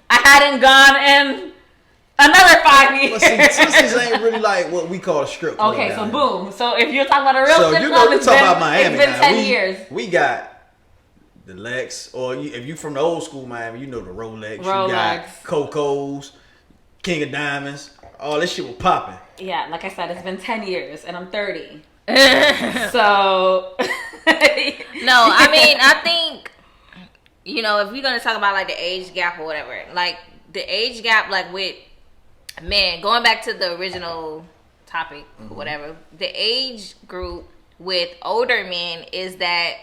I hadn't gone in another 5 years. But see, Tootsie's ain't really like what we call a strip club. Okay, down so here. boom. So if you're talking about a real So strip you club, know, we it's talk been, about Miami it's been now. 10 years. We got the Lex, or if you from the old school Miami, you know the Rolex. You Rolex. got Coco's, King of Diamonds. All this shit was popping. Yeah, like I said, it's been 10 years, and I'm 30. So... No, I mean, I think, you know, if we're going to talk about, like, the age gap or whatever, like, the age gap, like, with men, going back to the original topic or whatever, the age group with older men is that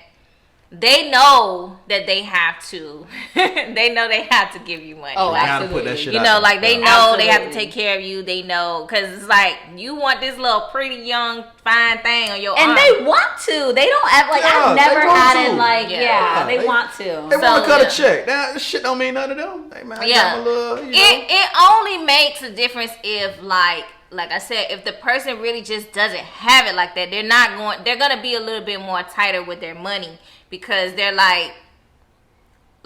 they know that they have to, they know they have to give you money. Oh, Like, Gotta put that shit you out know, there. like, they Yeah. know they have to Absolutely. take care of you. They know, because it's like, you want this little pretty, young, fine thing on your And arm. they want to. They don't act like Yeah, I've they never want had to. it like, Yeah. yeah, they They- want to. They So, want to cut yeah. a check. Now, this shit don't mean nothing to them. Hey, man, I Yeah. got my little, you know. It only makes a difference if like I said, if the person really just doesn't have it like that, they're gonna be a little bit more tighter with their money because they're like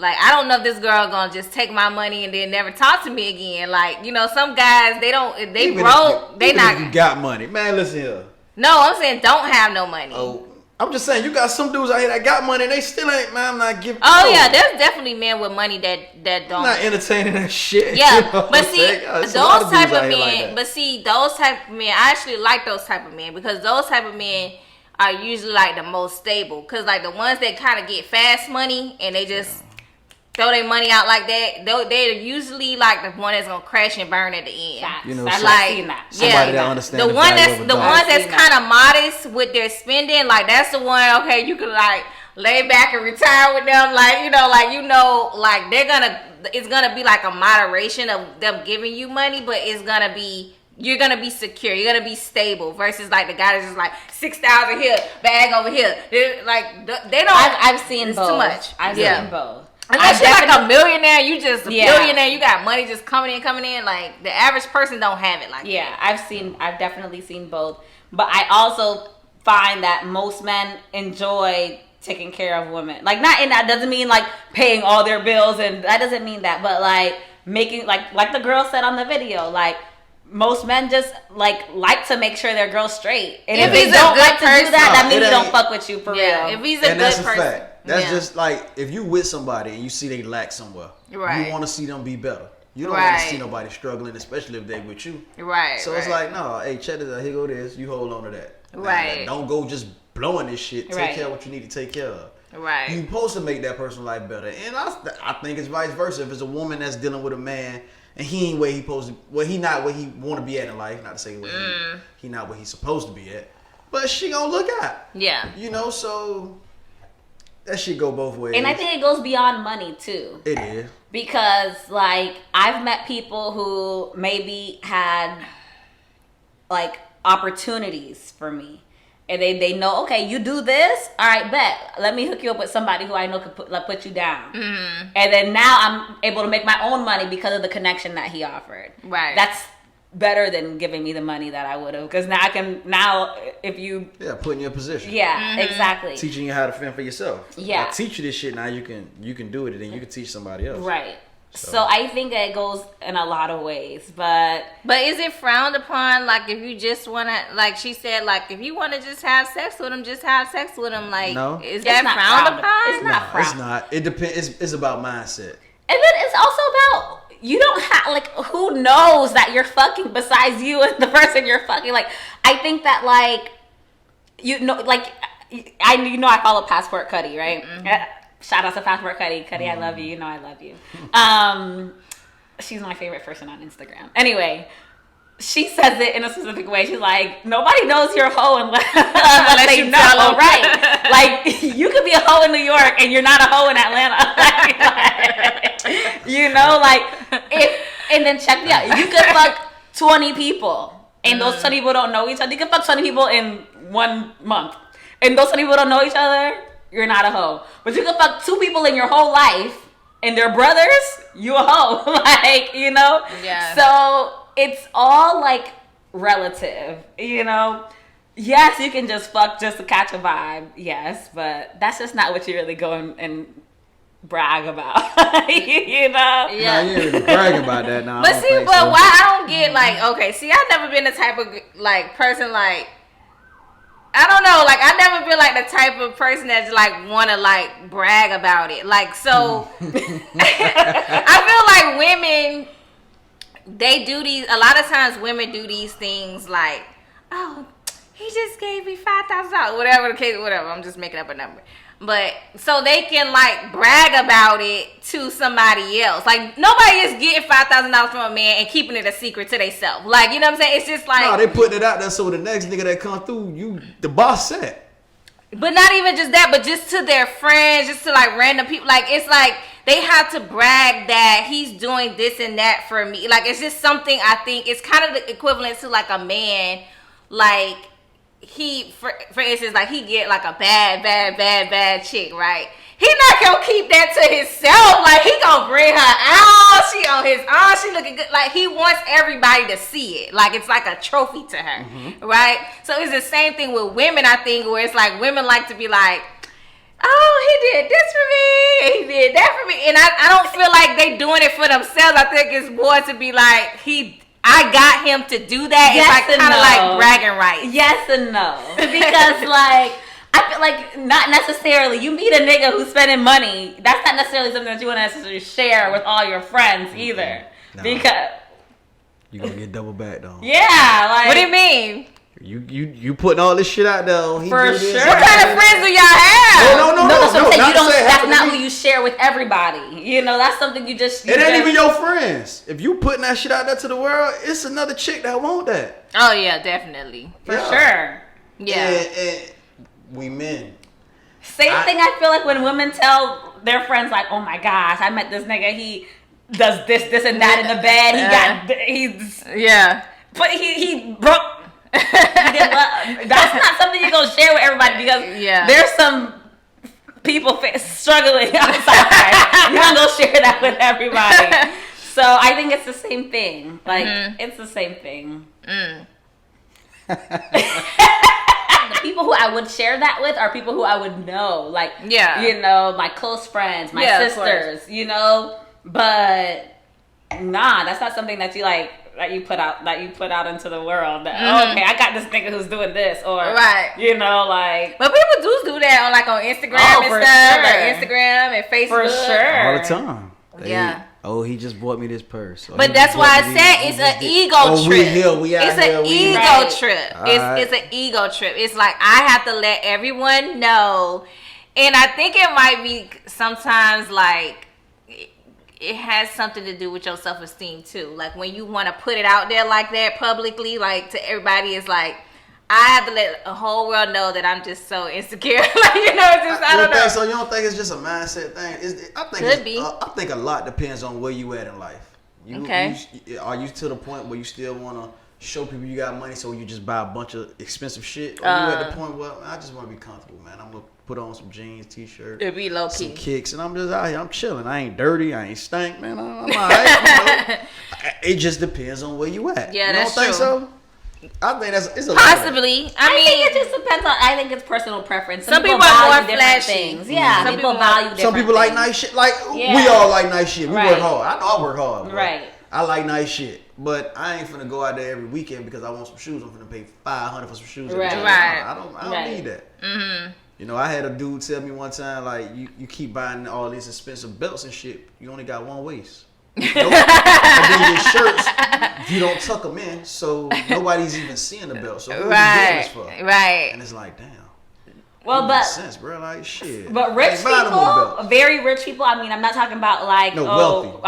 I don't know if this girl gonna just take my money and then never talk to me again. Like, you know, some guys they don't if they Even broke, if, they even not if you got money. Man, listen here. No, I'm saying don't have no money. Oh, I'm just saying, you got some dudes out here that got money and they still ain't, man, I'm not giving. Oh, no. yeah, there's definitely men with money that don't. I'm not entertaining that shit. Yeah, You know what but I'm see, saying? Yeah, those there's a lot of type dudes out of here like men. that. But see, those type of men, I actually like those type of men because those type of men are usually like the most stable. Cause like the ones that kind of get fast money and they just throw their money out like that, they're usually like the one that's gonna crash and burn at the end. Facts. You know, I've so- Like, seen that. Somebody yeah, that understands the the one value that's of a the dollar. ones that's I've seen that. kind of modest with their spending. Like that's the one. Okay, you can like lay back and retire with them. Like they're gonna. It's gonna be like a moderation of them giving you money, but it's gonna be. You're gonna be secure. You're gonna be stable versus like the guy that's just like 6,000 here, bag over here. Like they don't. I've seen it's both. too much. I've Yeah. seen both. Unless you're like a millionaire, you just a Yeah. billionaire, you got money just coming in. Like the average person don't have it like Yeah, that. I've definitely seen both. But I also find that most men enjoy taking care of women. Like, not in that doesn't mean like paying all their bills, and that doesn't mean that, but like making like the girl said on the video, like most men just like to make sure their girl's straight. And If if they he's a don't good like to do person- that, that No, means it he don't ain't- fuck with you for Yeah, real. if he's a And good that's a person, fact. That's yeah. just like if you with somebody and you see they lack somewhere, Right. you want to see them be better. You don't want Right. to see nobody struggling, especially if they with you. right. So it's like, no, hey, check this out. Here go this. You hold on to that. Nah, Right. don't go just blowing this shit. Take Right. care of what you need to take care of. Right. You supposed to make that person's life better. And I think it's vice versa. If it's a woman that's dealing with a man and he ain't where he supposed to, well, he not where he want to be at in life. Not to say where he not where he's supposed to be at, but she gonna look out. Yeah. You know, so that shit go both ways. And I think it goes beyond money too. It is. Because like I've met people who maybe had like opportunities for me. And they know, okay, you do this, all right, bet. Let me hook you up with somebody who I know could put you down. Mm-hmm. And then now I'm able to make my own money because of the connection that he offered. Right. That's better than giving me the money that I would have. Because now if you... Yeah, putting you in a position. Yeah, exactly. Teaching you how to fend for yourself. Yeah. I teach you this shit, now you can do it, and then you can teach somebody else. Right. So I think it goes in a lot of ways, but is it frowned upon? Like if you just want to, like she said, like if you want to just have sex with him, just have sex with him. Like, no, is that frowned upon? It's not frowned. It's not. It depends. It's about mindset. And then it's also about you don't have like who knows that you're fucking besides you and the person you're fucking. Like I think that like you know like I follow Passport Cuddy, right? Mm-hmm. Shout out to Passport Cuddy. Cuddy, I love you. You know I love you. She's my favorite person on Instagram. Anyway, she says it in a specific way. She's like, nobody knows you're a hoe unless they know. Right. Like, you could be a hoe in New York and you're not a hoe in Atlanta. You know, like, and then check me out. You could fuck 20 people and those 20 people don't know each other. You could fuck 20 people in 1 month and those 20 people don't know each other. You're not a hoe. But you can fuck 2 people in your whole life and they're brothers, you a hoe. Like, you know? Yeah. So it's all like relative, you know? Yes, you can just fuck just to catch a vibe. Yes, but that's just not what you really go and brag about. You know? Yeah. No, you ain't really bragging about that now. But see, why I don't get like, okay, see, I've never been the type of like person like, I don't know, like I never been like the type of person that's like want to like brag about it. Like so, I feel like women, they do these. A lot of times, women do these things like, oh, he just gave me $5,000, whatever the case, whatever. I'm just making up a number. But so they can like brag about it to somebody else. Like nobody is getting $5,000 from a man and keeping it a secret to themselves. Like, you know what I'm saying? It's just like, no, they putting it out there so the next nigga that come through, the boss said. But not even just that, but just to their friends, just to like random people. Like it's like they have to brag that he's doing this and that for me. Like it's just something I think it's kind of the equivalent to like a man, like. He, for instance, like he get like a bad chick, right? He not gonna keep that to himself. Like he gonna bring her out. She on his arm. She looking good. Like he wants everybody to see it. Like it's like a trophy to her, right? So it's the same thing with women. I think where it's like women like to be like, oh, he did this for me. He did that for me. And I don't feel like they doing it for themselves. I think it's more to be like I got him to do that. Yes, it's like kind of like bragging rights. Yes and no. Because like I feel like not necessarily you meet a nigga who's spending money. That's not necessarily something that you want to necessarily share with all your friends either. No. Because You gonna get double back though. yeah, like What do you mean? You putting all this shit out there. He For do this, sure. What kind of friends do y'all have? No, that's what I'm saying. You don't. saying That's happen to not me. who you share with everybody. You know, that's something you just. It ain't even your friends. If you putting that shit out there to the world, it's another chick that want that. Oh yeah, definitely. for sure. Yeah. And we men. Same thing. I feel like when women tell their friends, like, "Oh my gosh, I met this nigga. He does this, and that in the bed. He's Yeah. but he broke." That's not something you're gonna share with everybody because there's some people struggling outside. You're not gonna share that with everybody. So I think it's the same thing. Like it's the same thing. The people who I would share that with are people who I would know, like you know, my close friends, my sisters, you know. But nah, that's not something that you like. That you put out into the world. That, okay, I got this nigga who's doing this, or you know, like. But people do that on Instagram and stuff, like Instagram and Facebook, for sure, all the time. Yeah. He just bought me this purse. But that's why I said it's an ego trip. It's an ego trip. It's an ego trip. It's like I have to let everyone know And I think it might be sometimes like it has something to do with your self-esteem too. Like when you want to put it out there like that publicly, like to everybody, it's like I have to let the whole world know that I'm just so insecure. Like, you know, it's just I don't know. So you don't think it's just a mindset thing? I think a lot depends on where you at in life. Are you to the point where you still want to show people you got money, so you just buy a bunch of expensive shit? Or you at the point where I just want to be comfortable, man. I'm gonna put on some jeans, t-shirt, it'd be low key, some kicks, and I'm just out here. I'm chilling. I ain't dirty. I ain't stank, man. I'm alright. It just depends on where you at. Yeah, you that's don't think true. So? I think it's a possibly. Lot I think it just depends on. I think it's personal preference. Some people are more different flashy. things. Yeah, Some people people value different Some people like things. nice shit. Like we all like nice shit. We work hard. I know I work hard. Bro. Right. I like nice shit, but I ain't finna go out there every weekend because I want some shoes. I'm finna pay $500 for some shoes. Right. I don't Right. need that. Mm-hmm. You know, I had a dude tell me one time, like, you keep buying all these expensive belts and shit. You only got one waist. And then your shirts, you don't tuck them in, so nobody's even seeing the belt. So what are you doing this for? Right. And it's like, damn. Well, It but makes sense, bro. Like shit. But rich I ain't buying no more people, belts. very rich people. I mean, I'm not talking about like wealthy.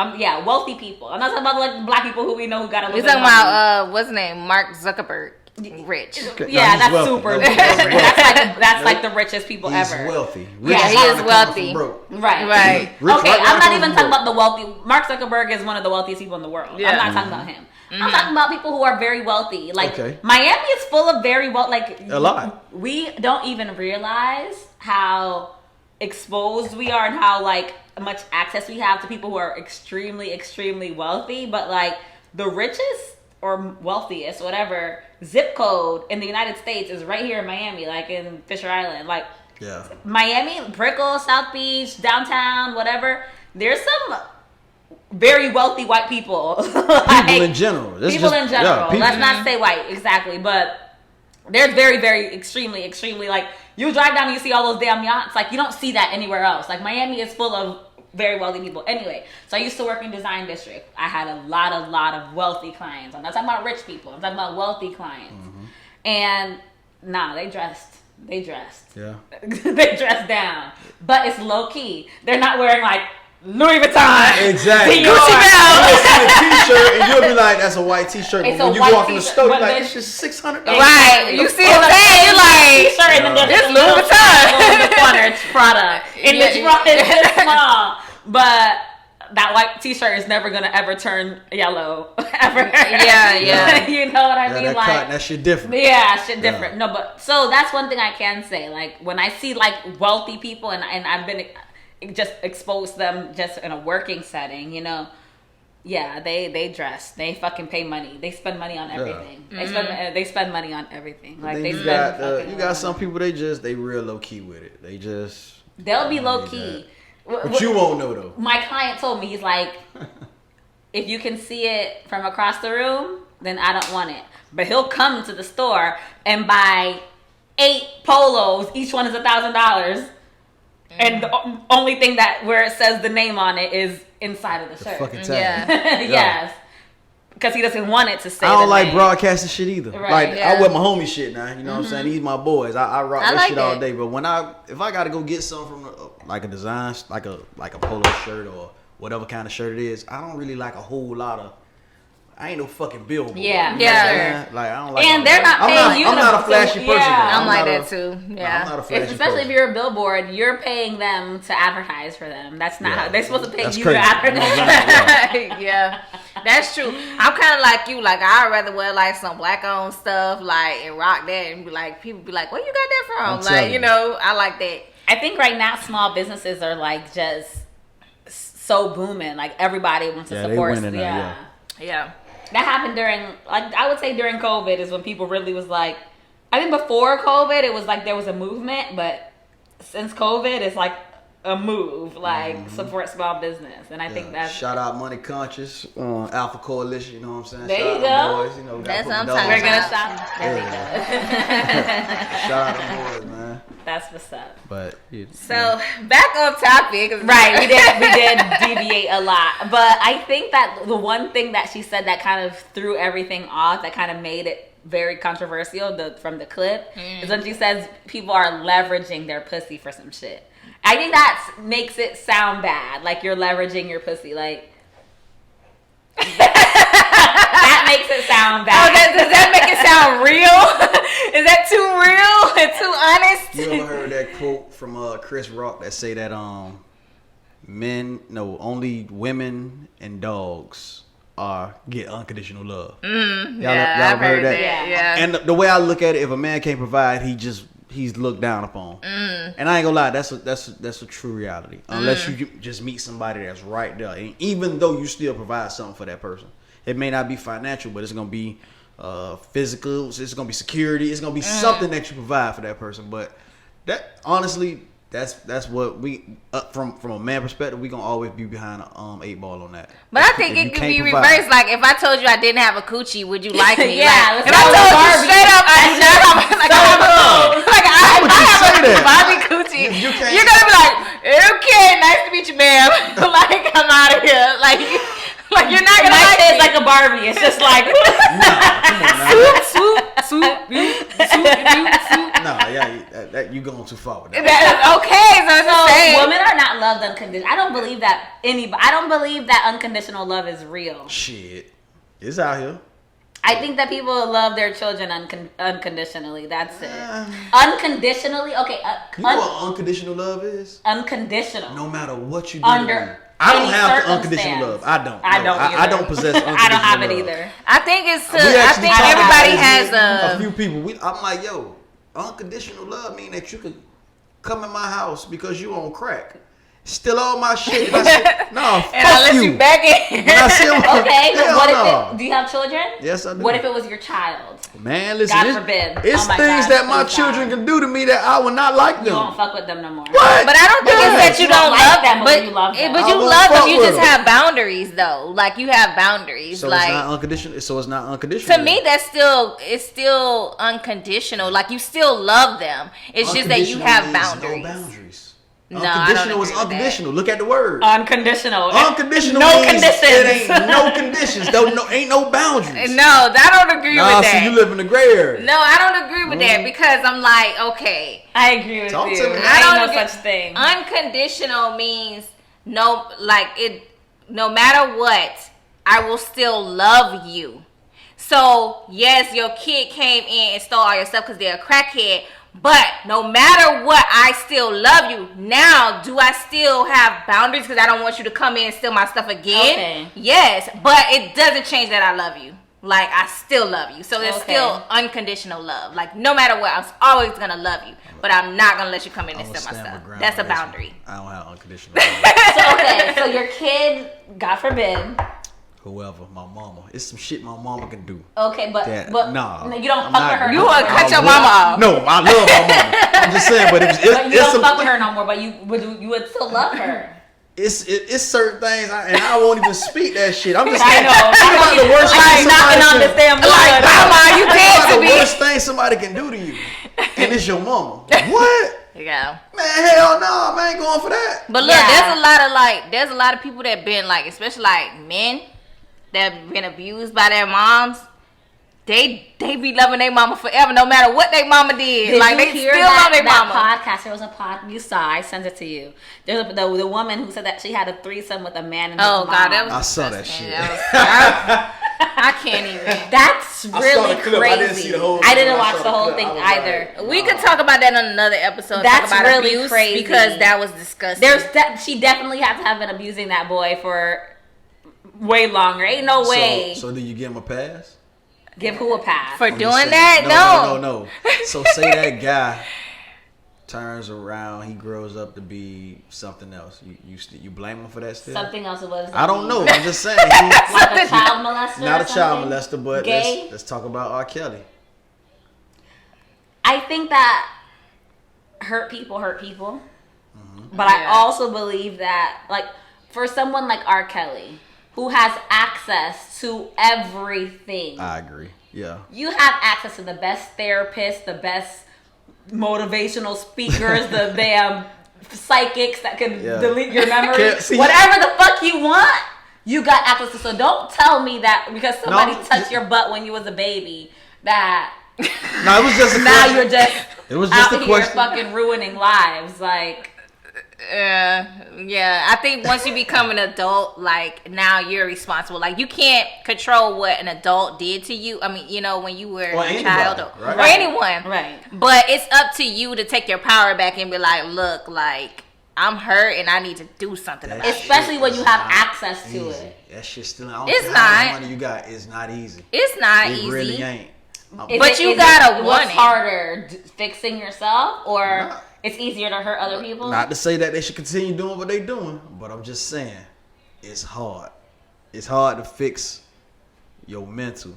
Wealthy people. I'm not talking about like black people who we know who got a little We're bit talking of money. about what's his name, Mark Zuckerberg, rich. Okay. Yeah, No, he's that's wealthy. super. No, rich. he's wealthy. That's like the richest people He's ever. wealthy. Yeah, Rich he hard is to come wealthy. from broke. Right. Right. Rich Okay, right I'm not now even from talking broke. about the wealthy. Mark Zuckerberg is one of the wealthiest people in the world. Yeah. I'm not talking about him. I'm talking about people who are very wealthy. Like Okay. Miami is full of very like A lot. We don't even realize how exposed we are and how like much access we have to people who are extremely, extremely wealthy. But like the richest or wealthiest, whatever, zip code in the United States is right here in Miami, like in Fisher Island. Like Yeah. Miami, Brickell, South Beach, downtown, whatever. There's some very wealthy white people. Like, People in general. That's people just- in general. yeah, people. Let's not say white, exactly. But there's very, very, extremely, extremely, like, you drive down and you see all those damn yachts. Like, you don't see that anywhere else. Like, Miami is full of very wealthy people. Anyway, so I used to work in design district. I had a lot of wealthy clients. I'm not talking about rich people. I'm talking about wealthy clients. Mm-hmm. And, nah, they dressed. Yeah. They dressed down. But it's low key. They're not wearing, like, Louis Vuitton. Exactly. Dior. You'll see a t-shirt and you'll be like, that's a white t-shirt. It's But a when you white walk in the t-shirt, store, but you're like, then- it's just $600. Right. You see what I'm saying? You're like, T-shirt and then there's This a Louis little Vuitton. in the corner. It's Prada. And Yeah, it's this small. But that white t-shirt is never gonna ever turn yellow. Ever. Yeah. You know what I Yeah, mean? that Like, cotton, that shit different. yeah, shit different. No, but so that's one thing I can say. Like when I see like wealthy people and I've been just exposed to them just in a working setting, you know. Yeah, they dress. They fucking pay money. They spend money on everything. They spend money on everything. Like Then they you spend got fucking you got some people they real low key with it. They just they'll be I low need key. But you won't know though. My client told me, he's like, if you can see it from across the room, then I don't want it. But he'll come to the store and buy 8 polos. Each one is $1,000. And the only thing that where it says the name on it is inside of the The shirt. fucking tag. Yeah. Yes. Because he doesn't want it to say I don't the like name. broadcasting shit either. Right, Like yeah. I wear my homie shit now. You know what I'm saying? These my boys. I rock I that like shit all that. day. But when if I gotta go get something from like a design, like a polo shirt or whatever kind of shirt it is, I don't really like a whole lot of. I ain't no fucking billboard. Yeah, You know what I'm yeah. saying? Like I don't like. And all they're that. not paying you I'm to- not a flashy so- person. yeah. though. I'm like not that a- too. No, Yeah. I'm not a flashy Especially person. if you're a billboard, you're paying them to advertise for them. That's not Yeah. how they're supposed to pay That's you crazy. to advertise. Yeah. Yeah, that's true. I'm kind of like you. Like I'd rather wear like some black-owned stuff, like and rock that, and be like, people be like, "Where you got that I'm from?" Like telling you you. know, I like that. I think right now small businesses are like just so booming. Like everybody wants to Yeah, they support. winning now, Yeah, That happened during, like, I would say during COVID is when people really was like, I think before COVID it was like there was a movement, but since COVID it's like a move, like support small business, and I think that's Shout out Money Conscious, Alpha Coalition. You know what I'm saying? There Shout you out go. them boys, you know, gotta That's put what I'm the talking dogs we're gonna out. stop. There we go. Shout out them boys, man. That's what's up. But So back on topic, Right, we did deviate a lot, but I think that the one thing that she said that kind of threw everything off, that kind of made it very controversial from the clip, is when she says people are leveraging their pussy for some shit. I think that makes it sound bad, like you're leveraging your pussy. Like that makes it sound bad. Oh, does that make it sound real? Is that too real and too honest? You ever heard that quote from Chris Rock that say that only women and dogs get unconditional love. Y'all I've heard that? Yeah. And the way I look at it, if a man can't provide, he's looked down upon. And I ain't gonna lie, that's a true reality. Unless you just meet somebody that's right there, and even though you still provide something for that person, it may not be financial, but it's gonna be physical. It's gonna be security. It's gonna be something that you provide for that person. But that honestly, that's what we from a man perspective, we gonna always be behind a 8 ball on that. But I think it could be reversed. Like if I told you I didn't have a coochie, would you like me? Yeah, like, if I told you straight up I have a Barbie coochie, you're gonna be like, okay, nice to meet you, ma'am. Like I'm out of here. Like you're not gonna like it. It's like a Barbie. It's just like swoop. No, yeah, you going too far with that. Okay, so women are not loved unconditionally. I don't believe that unconditional love is real. Shit, it's out here. I think that people love their children unconditionally. That's it. Unconditionally, okay. You know what unconditional love is? Unconditional. No matter what you do. I don't have unconditional love. I don't. I don't possess unconditional love. I don't have it either. I think everybody has a few people. I'm like, yo, unconditional love mean that you could come in my house because you on crack, steal all my shit. And I let you back in. Okay, but what if do you have children? Yes, I do. What if it was your child? Man, listen. God forbid. It's things that my children can do to me that I would not like them. You won't fuck with them no more. What? But I don't think it's that you don't love them, but you love them. But you love them. You just have boundaries, though. Like you have boundaries. So like it's not unconditional. So it's not unconditional. To me, it's still unconditional. Like you still love them. It's just that you have boundaries. No boundaries. No, unconditional is unconditional. Look at the word. Unconditional. Unconditional no means conditions. It ain't no conditions. Ain't no boundaries. No, I don't agree with that. So you live in the gray area. No, I don't agree with that because I'm like, okay. I agree with Talk you. to me. I don't know such thing. Unconditional means no matter what, I will still love you. So yes, your kid came in and stole all your stuff because they're a crackhead. But no matter what, I still love you. Now, do I still have boundaries because I don't want you to come in and steal my stuff again? Okay. Yes, but it doesn't change that I love you. Like, I still love you. So it's still unconditional love. Like, no matter what, I'm always going to love you. But I'm not going to let you come in and steal my stuff. That's a boundary. I don't have unconditional love. So your kid, God forbid. Whoever, my mama. It's some shit my mama can do. Okay, but nah, you don't fuck with her. You want to cut your mama off. No, I love my mama. I'm just saying, but you don't fuck with her no more. But you would still love her. It's certain things, and I won't even speak that shit. I'm just saying. I know. The worst thing knocking on this damn door. Like, mama, you dead to me. The worst thing somebody can do to you, and it's your mama. What? Yeah. Man, hell no, man, ain't going for that. But look, there's a lot of people that been like, especially like men that been abused by their moms. They be loving their mama forever, no matter what their mama did. Like they still love their mama. Podcast. There was a pod you saw. I sent it to you. There's the woman who said that she had a threesome with a man and his mom. God, that was I saw that shit. I can't even. That's really crazy. I didn't see the whole. I didn't watch the whole thing either. Like, we could talk about that on another episode. That's talk about really abuse crazy because that was disgusting. She definitely had to have been abusing that boy for way longer. Ain't no way. So do you give him a pass? Give who a pass? For doing that? No. So say that guy turns around, he grows up to be something else. You blame him for that still? Something else. I don't know. I'm just saying. Like a child molester? Not a child molester, but gay? let's talk about R. Kelly. I think that hurt people. Mm-hmm. But I also believe that, like, for someone like R. Kelly, who has access to everything. I agree. Yeah. You have access to the best therapists, the best motivational speakers, the damn psychics that can delete your memory. Whatever the fuck you want, you got access to. So don't tell me that because somebody touched your butt when you was a baby that no, it was just a now question. you're just It was just out a here question. fucking ruining lives. Like Yeah. I think once you become an adult, like now you're responsible. Like you can't control what an adult did to you. I mean, you know, when you were a child or anyone. Right. But it's up to you to take your power back and be like, look, like I'm hurt and I need to do something about it. Especially when you have access to it. That shit still. I don't It's care how much not. money you got. It's not easy. It's not It easy. really ain't. But you gotta want What's it. harder, fixing yourself or Nah. it's easier to hurt other people? Not to say that they should continue doing what they doing, but I'm just saying, it's hard. It's hard to fix your mental.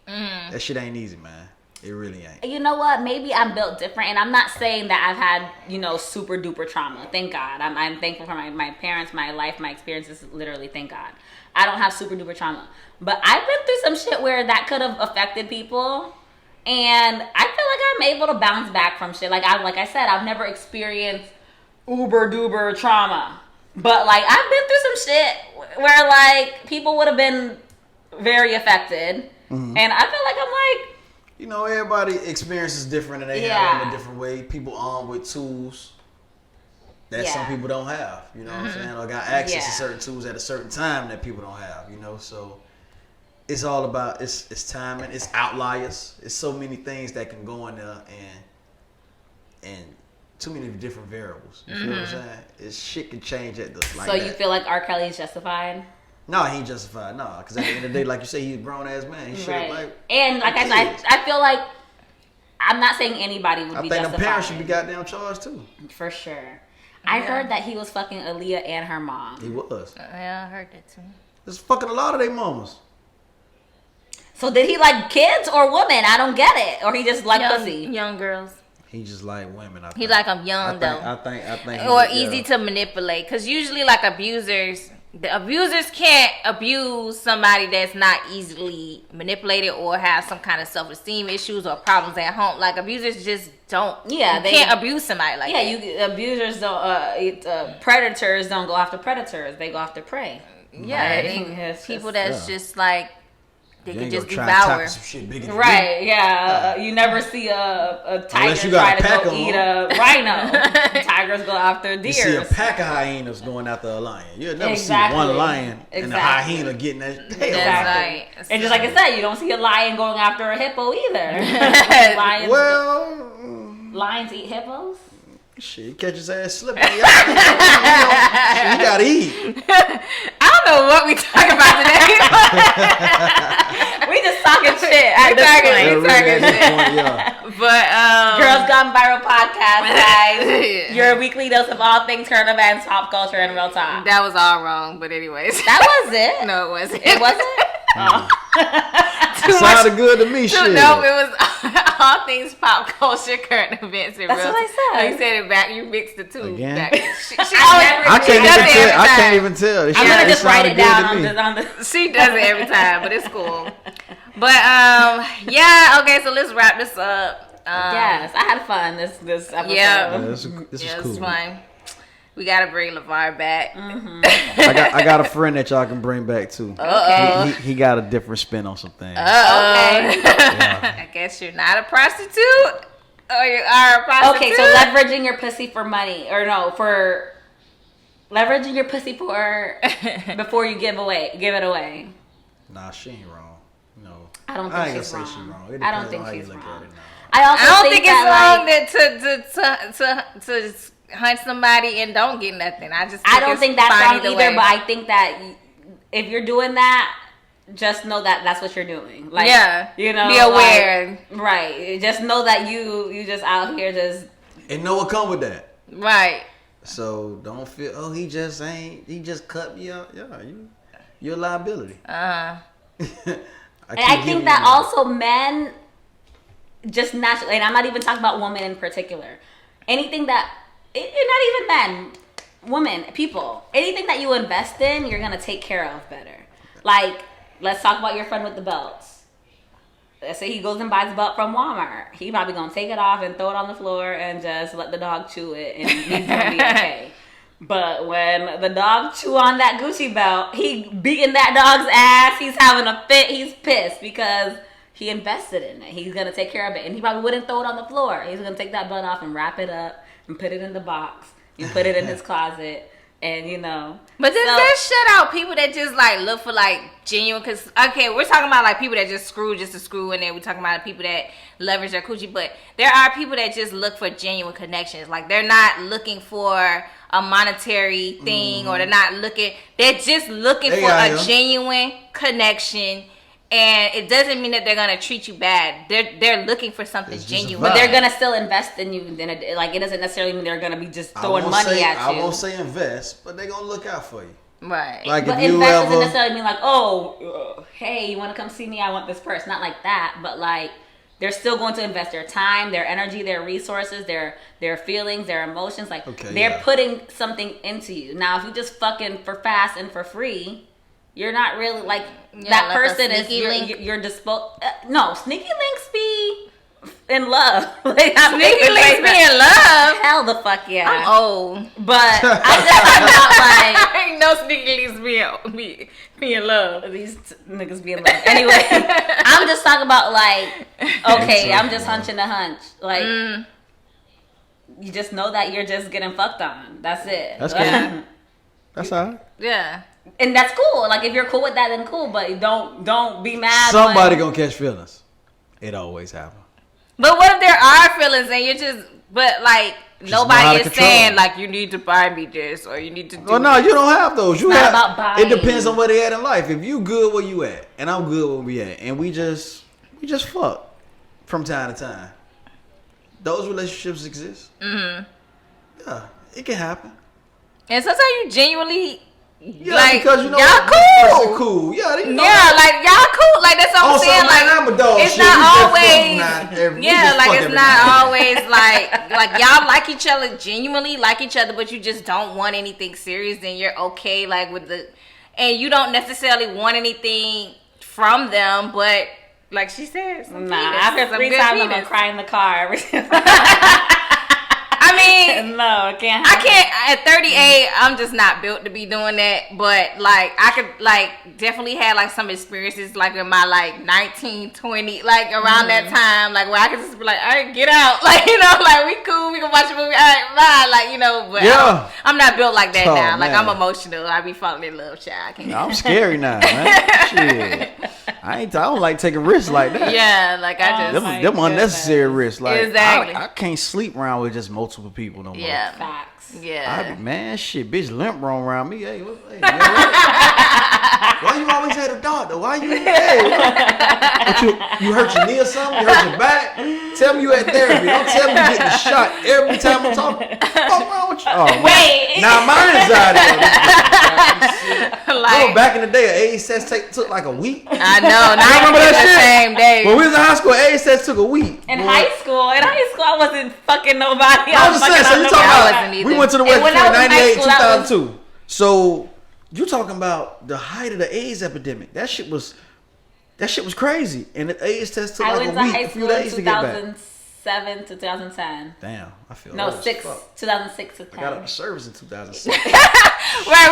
That shit ain't easy, man. It really ain't. You know what? Maybe I'm built different, and I'm not saying that I've had, you know, super duper trauma. Thank God. I'm thankful for my parents, my life, my experiences. Literally, thank God. I don't have super duper trauma, but I've been through some shit where that could have affected people, and I feel like I'm able to bounce back from shit. Like I said, I've never experienced uber duper trauma, but like I've been through some shit where like people would have been very affected, and I feel like I'm like. You know, everybody experiences different and they handle it in a different way. People armed with tools that some people don't have. You know what I'm saying? Or got access to certain tools at a certain time that people don't have. You know, so it's all about it's timing. It's outliers. It's so many things that can go in there and too many different variables. You feel what I'm saying? It's shit can change at the like. So you that. feel like R. Kelly is justified? No, he ain't justified. No, because at the end of the day, like you say, he's a grown ass man. He should have like. And like I said, I feel like I'm not saying anybody would be I think justified. the parents should be goddamn charged too. For sure. I heard that he was fucking Aaliyah and her mom. He was. Yeah, I heard that too. There's fucking a lot of their mamas. So did he like kids or women? I don't get it. Or he just like pussy? Young girls. He just like women. I think. He like them young though. I think. Or easy to manipulate. Because usually like the abusers can't abuse somebody that's not easily manipulated or have some kind of self-esteem issues or problems at home. Like abusers just don't. Yeah, they can't abuse somebody like that. Yeah, abusers don't. Predators don't go after predators. They go after prey. Yeah, It's people just- that's just like they You can ain't just gonna try and devour. tackle some shit bigger than Right, yeah. You never see a tiger Unless you got try a pack to go of eat them. a rhino. Tigers go after You see a deer. pack of hyenas going after a lion. You'll never Exactly. see one lion and a Exactly. hyena getting that. Hell, That's right. And just like I said, you don't see a lion going after a hippo either. Lions, well, lions eat hippos? shit, you catch his ass slipping. You gotta eat. I don't know what we talking about today. We just talking shit at this talking- point. we talking shit. Yeah. But Girls Gone Viral podcast, guys. Your weekly dose of all things current events, pop culture, and real talk. that was all wrong. But anyways, That was it. no, it wasn't. It wasn't? Oh. It sounded good to me, shit. No, it was all things pop culture, current events, and That's real. what I said. Oh, you said it back. You mixed the two. Again? Back. She always, I she does it every I time. can't even tell. I'm going to just write it down on the... She does it every time, but it's cool. But yeah, okay. So let's wrap this up. Yes, I had fun this episode. Yeah. This is Yeah, cool. it's fine. We gotta bring LeVar back. I got a friend that y'all can bring back too. He got a different spin on some things. Okay. Yeah. I guess you're not a prostitute, or you are a prostitute. Okay, so leveraging your pussy for money, or no, for leveraging your pussy for before you give it away. Nah, she ain't wrong. No, I don't I think ain't she's gonna say wrong. she wrong. It I don't depends think on how you she's look at wrong. it now. I also I don't think it's that, wrong to hunt somebody and don't get nothing. I don't think that's fine wrong either, way. but I think that if you're doing that, just know that that's what you're doing. Like, Yeah. you know, Be aware. like, right? Just know that you just out here just And know what come with that. Right. So don't feel he just cut me out. Yeah, you're a liability. Uh-huh. And I think that also men just naturally, and I'm not even talking about women in particular. Anything that, not even men, women, people, anything that you invest in, you're gonna take care of better. Like, let's talk about your friend with the belts. Let's say he goes and buys a belt from Walmart. He probably gonna take it off and throw it on the floor and just let the dog chew it, and he's gonna be okay. But when the dog chew on that Gucci belt, he beating that dog's ass. He's having a fit. He's pissed because he invested in it. He's gonna take care of it, and he probably wouldn't throw it on the floor. He's gonna take that belt off and wrap it up and put it in the box You put it in his closet, and But does that shut out people that just like look for like genuine? Because okay, we're talking about like people that just screw just to screw, and then we're talking about people that leverage their coochie. But there are people that just look for genuine connections. Like they're not looking for a monetary thing, or they're not looking. They're just looking for a genuine connection. And it doesn't mean that they're gonna treat you bad. They're looking for something genuine, but they're gonna still invest in you. Then it doesn't necessarily mean they're gonna be just throwing money at you. I won't say invest, but they're gonna look out for you. Right. Like but if you invest doesn't necessarily mean like, hey, you want to come see me? I want this purse. Not like that, but like they're still going to invest their time, their energy, their resources, their feelings, their emotions. Like they're putting something into you. Now, if you just fucking for fast and for free. You're not really like that like person is you're disposed. No, sneaky links be in love. Like, sneaky links be in love. Hell the fuck yeah. I'm old, but I'm just talking about like ain't no sneaky links be in love. These niggas be in love. Anyway, I'm just talking about like okay, I'm just hunching a hunch. Like you just know that you're just getting fucked on. That's it. That's cool. That's all right. Yeah. And that's cool. Like if you're cool with that, then cool. But don't be mad. Somebody gonna catch feelings. It always happens. But what if there are feelings and you're just like just nobody is saying like you need to buy me this or you need to do. Well, no, you don't have those. You not have. About buying. It depends on where they at in life. If you good where you at, and I'm good where we at, and we just fuck from time to time. Those relationships exist. Yeah, it can happen. And sometimes you genuinely. Yeah, like, because you know y'all cool. Cool. Yeah, like y'all cool. Like that's what I'm saying. Like I'm a dog. It's not always. Like it's not always like y'all like each other, genuinely like each other, but you just don't want anything serious. Then you're okay, like and you don't necessarily want anything from them, but like she said, after 3 times I'm gonna cry in the car every time. I mean, no, I can't. At 38, I'm just not built to be doing that. But like, I could like definitely had like some experiences like in my like 19, 20, like around that time, like where I could just be like, all right, get out, like like we cool, we can watch a movie, all right, bye, like but I'm not built like that now. Like I'm emotional, I be falling in love, child. I can't. I'm scary now, man. Shit, I don't like taking risks like that. Yeah, like I just them unnecessary risks. Like exactly. I can't sleep around with just multiple people no more. Yeah, facts. Yeah, man, shit, bitch, limp roam around me. Hey, why you always at the doctor? Why you? Hey, you hurt your knee or something? You hurt your back? Tell me you at therapy. Don't tell me you getting a shot every time I'm talking. What's wrong with you? Oh, wait. Now my anxiety. Like, back in the day, an AIDS test took like a week. I know. Now I remember that shit. Same day. When we was in high school, AIDS test took a week. In high school, I wasn't fucking nobody. I was just saying. So you talking about? We went to the West Point 98, 2002. So you talking about the height of the AIDS epidemic? That shit was crazy. And the AIDS test took like a week, a few days to get back. 2007 to 2010. Damn, I feel 2006 to 10. I got out of service in 2006. Right,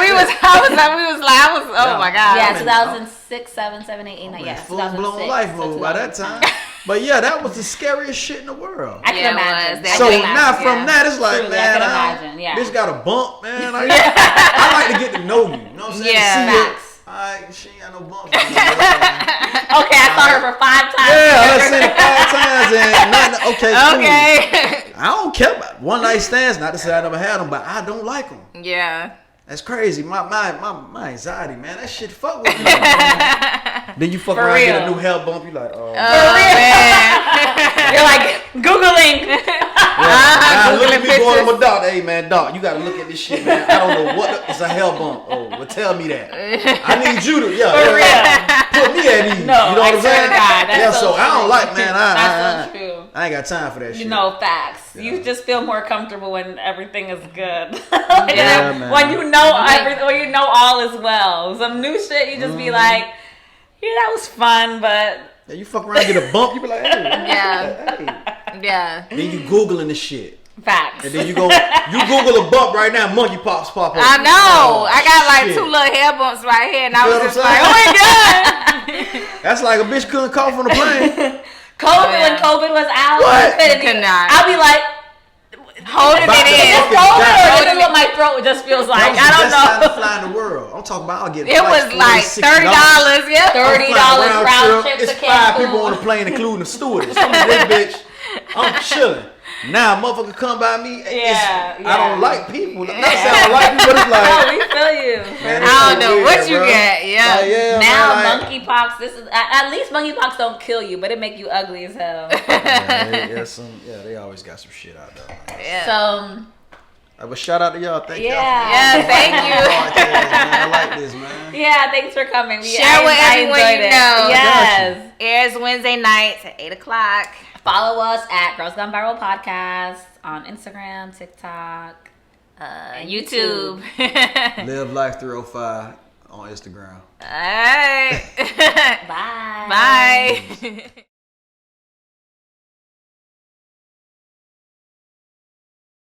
oh my god. Yeah, 2006, 7, 8, 9. Yeah, full blown life mode by that time. But yeah, that was the scariest shit in the world. I can imagine. So now from that, it's like, truly, man, I can imagine. bitch got a bump, man. I like to get to know you. You know what I'm saying? Yeah, facts. Alright, she ain't got no bumps. Okay, I saw her for 5 times. Yeah, I seen her 5 times and nothing. Okay, cool. I don't care about one night stands. Not to say I never had them, but I don't like them. Yeah. That's crazy. My anxiety, man. That shit fuck with me. Then you fuck around and get a new hell bump. You like, oh man. You're like Googling. Now look at me going to my doctor. Hey man, doc, you gotta look at this shit, man. I don't know what it's a hell bump. Oh, well tell me that. I need you to put me at ease. No, you know what I'm saying? That's so I don't like, man. That's so true. I ain't got time for that shit. You know, facts. Yeah. You just feel more comfortable when everything is good. Man. When you know everything, when you know all is well. Some new shit, you just be like, yeah, that was fun, but yeah, you fuck around and get a bump, you be like, hey, yeah. Then you Googling this shit. Facts. And then you Google a bump right now, monkey pops pop up. I know. I got like 2 little hair bumps right here, and I was just like, oh my god. That's like a bitch couldn't cough on the plane. When COVID was out, I'll be like, holding Back it to in. Is this fucking COVID or down. is this what my throat just feels like? That was I the don't best time to know. fly in the world. I'm talking about I'll get It was flights like $30. Yeah. $30 round trip It's to 5 people Cancun. on the plane, including the stewardess. I'm in this bitch. I'm chilling. Now, motherfucker come by me. Yeah, I don't like people. Not saying I don't like people, but it's Oh, like. we feel you. Man, I don't know weird, what you bro. get. Yeah. Like, yeah, Now man, like, monkeypox. This is at least monkeypox don't kill you, but it make you ugly as hell. they always got some shit out there. Yeah. So But shout out to y'all. Thank y'all. yeah, Yeah, thank you. Podcast, man. I like this, man. yeah. Thanks for coming. Share with everyone enjoyed you it. know. Yes. Airs Wednesday nights at 8:00. Follow us at Girls Gone Viral Podcast on Instagram, TikTok, and YouTube. Live Life 305 on Instagram. All right. Bye. Bye.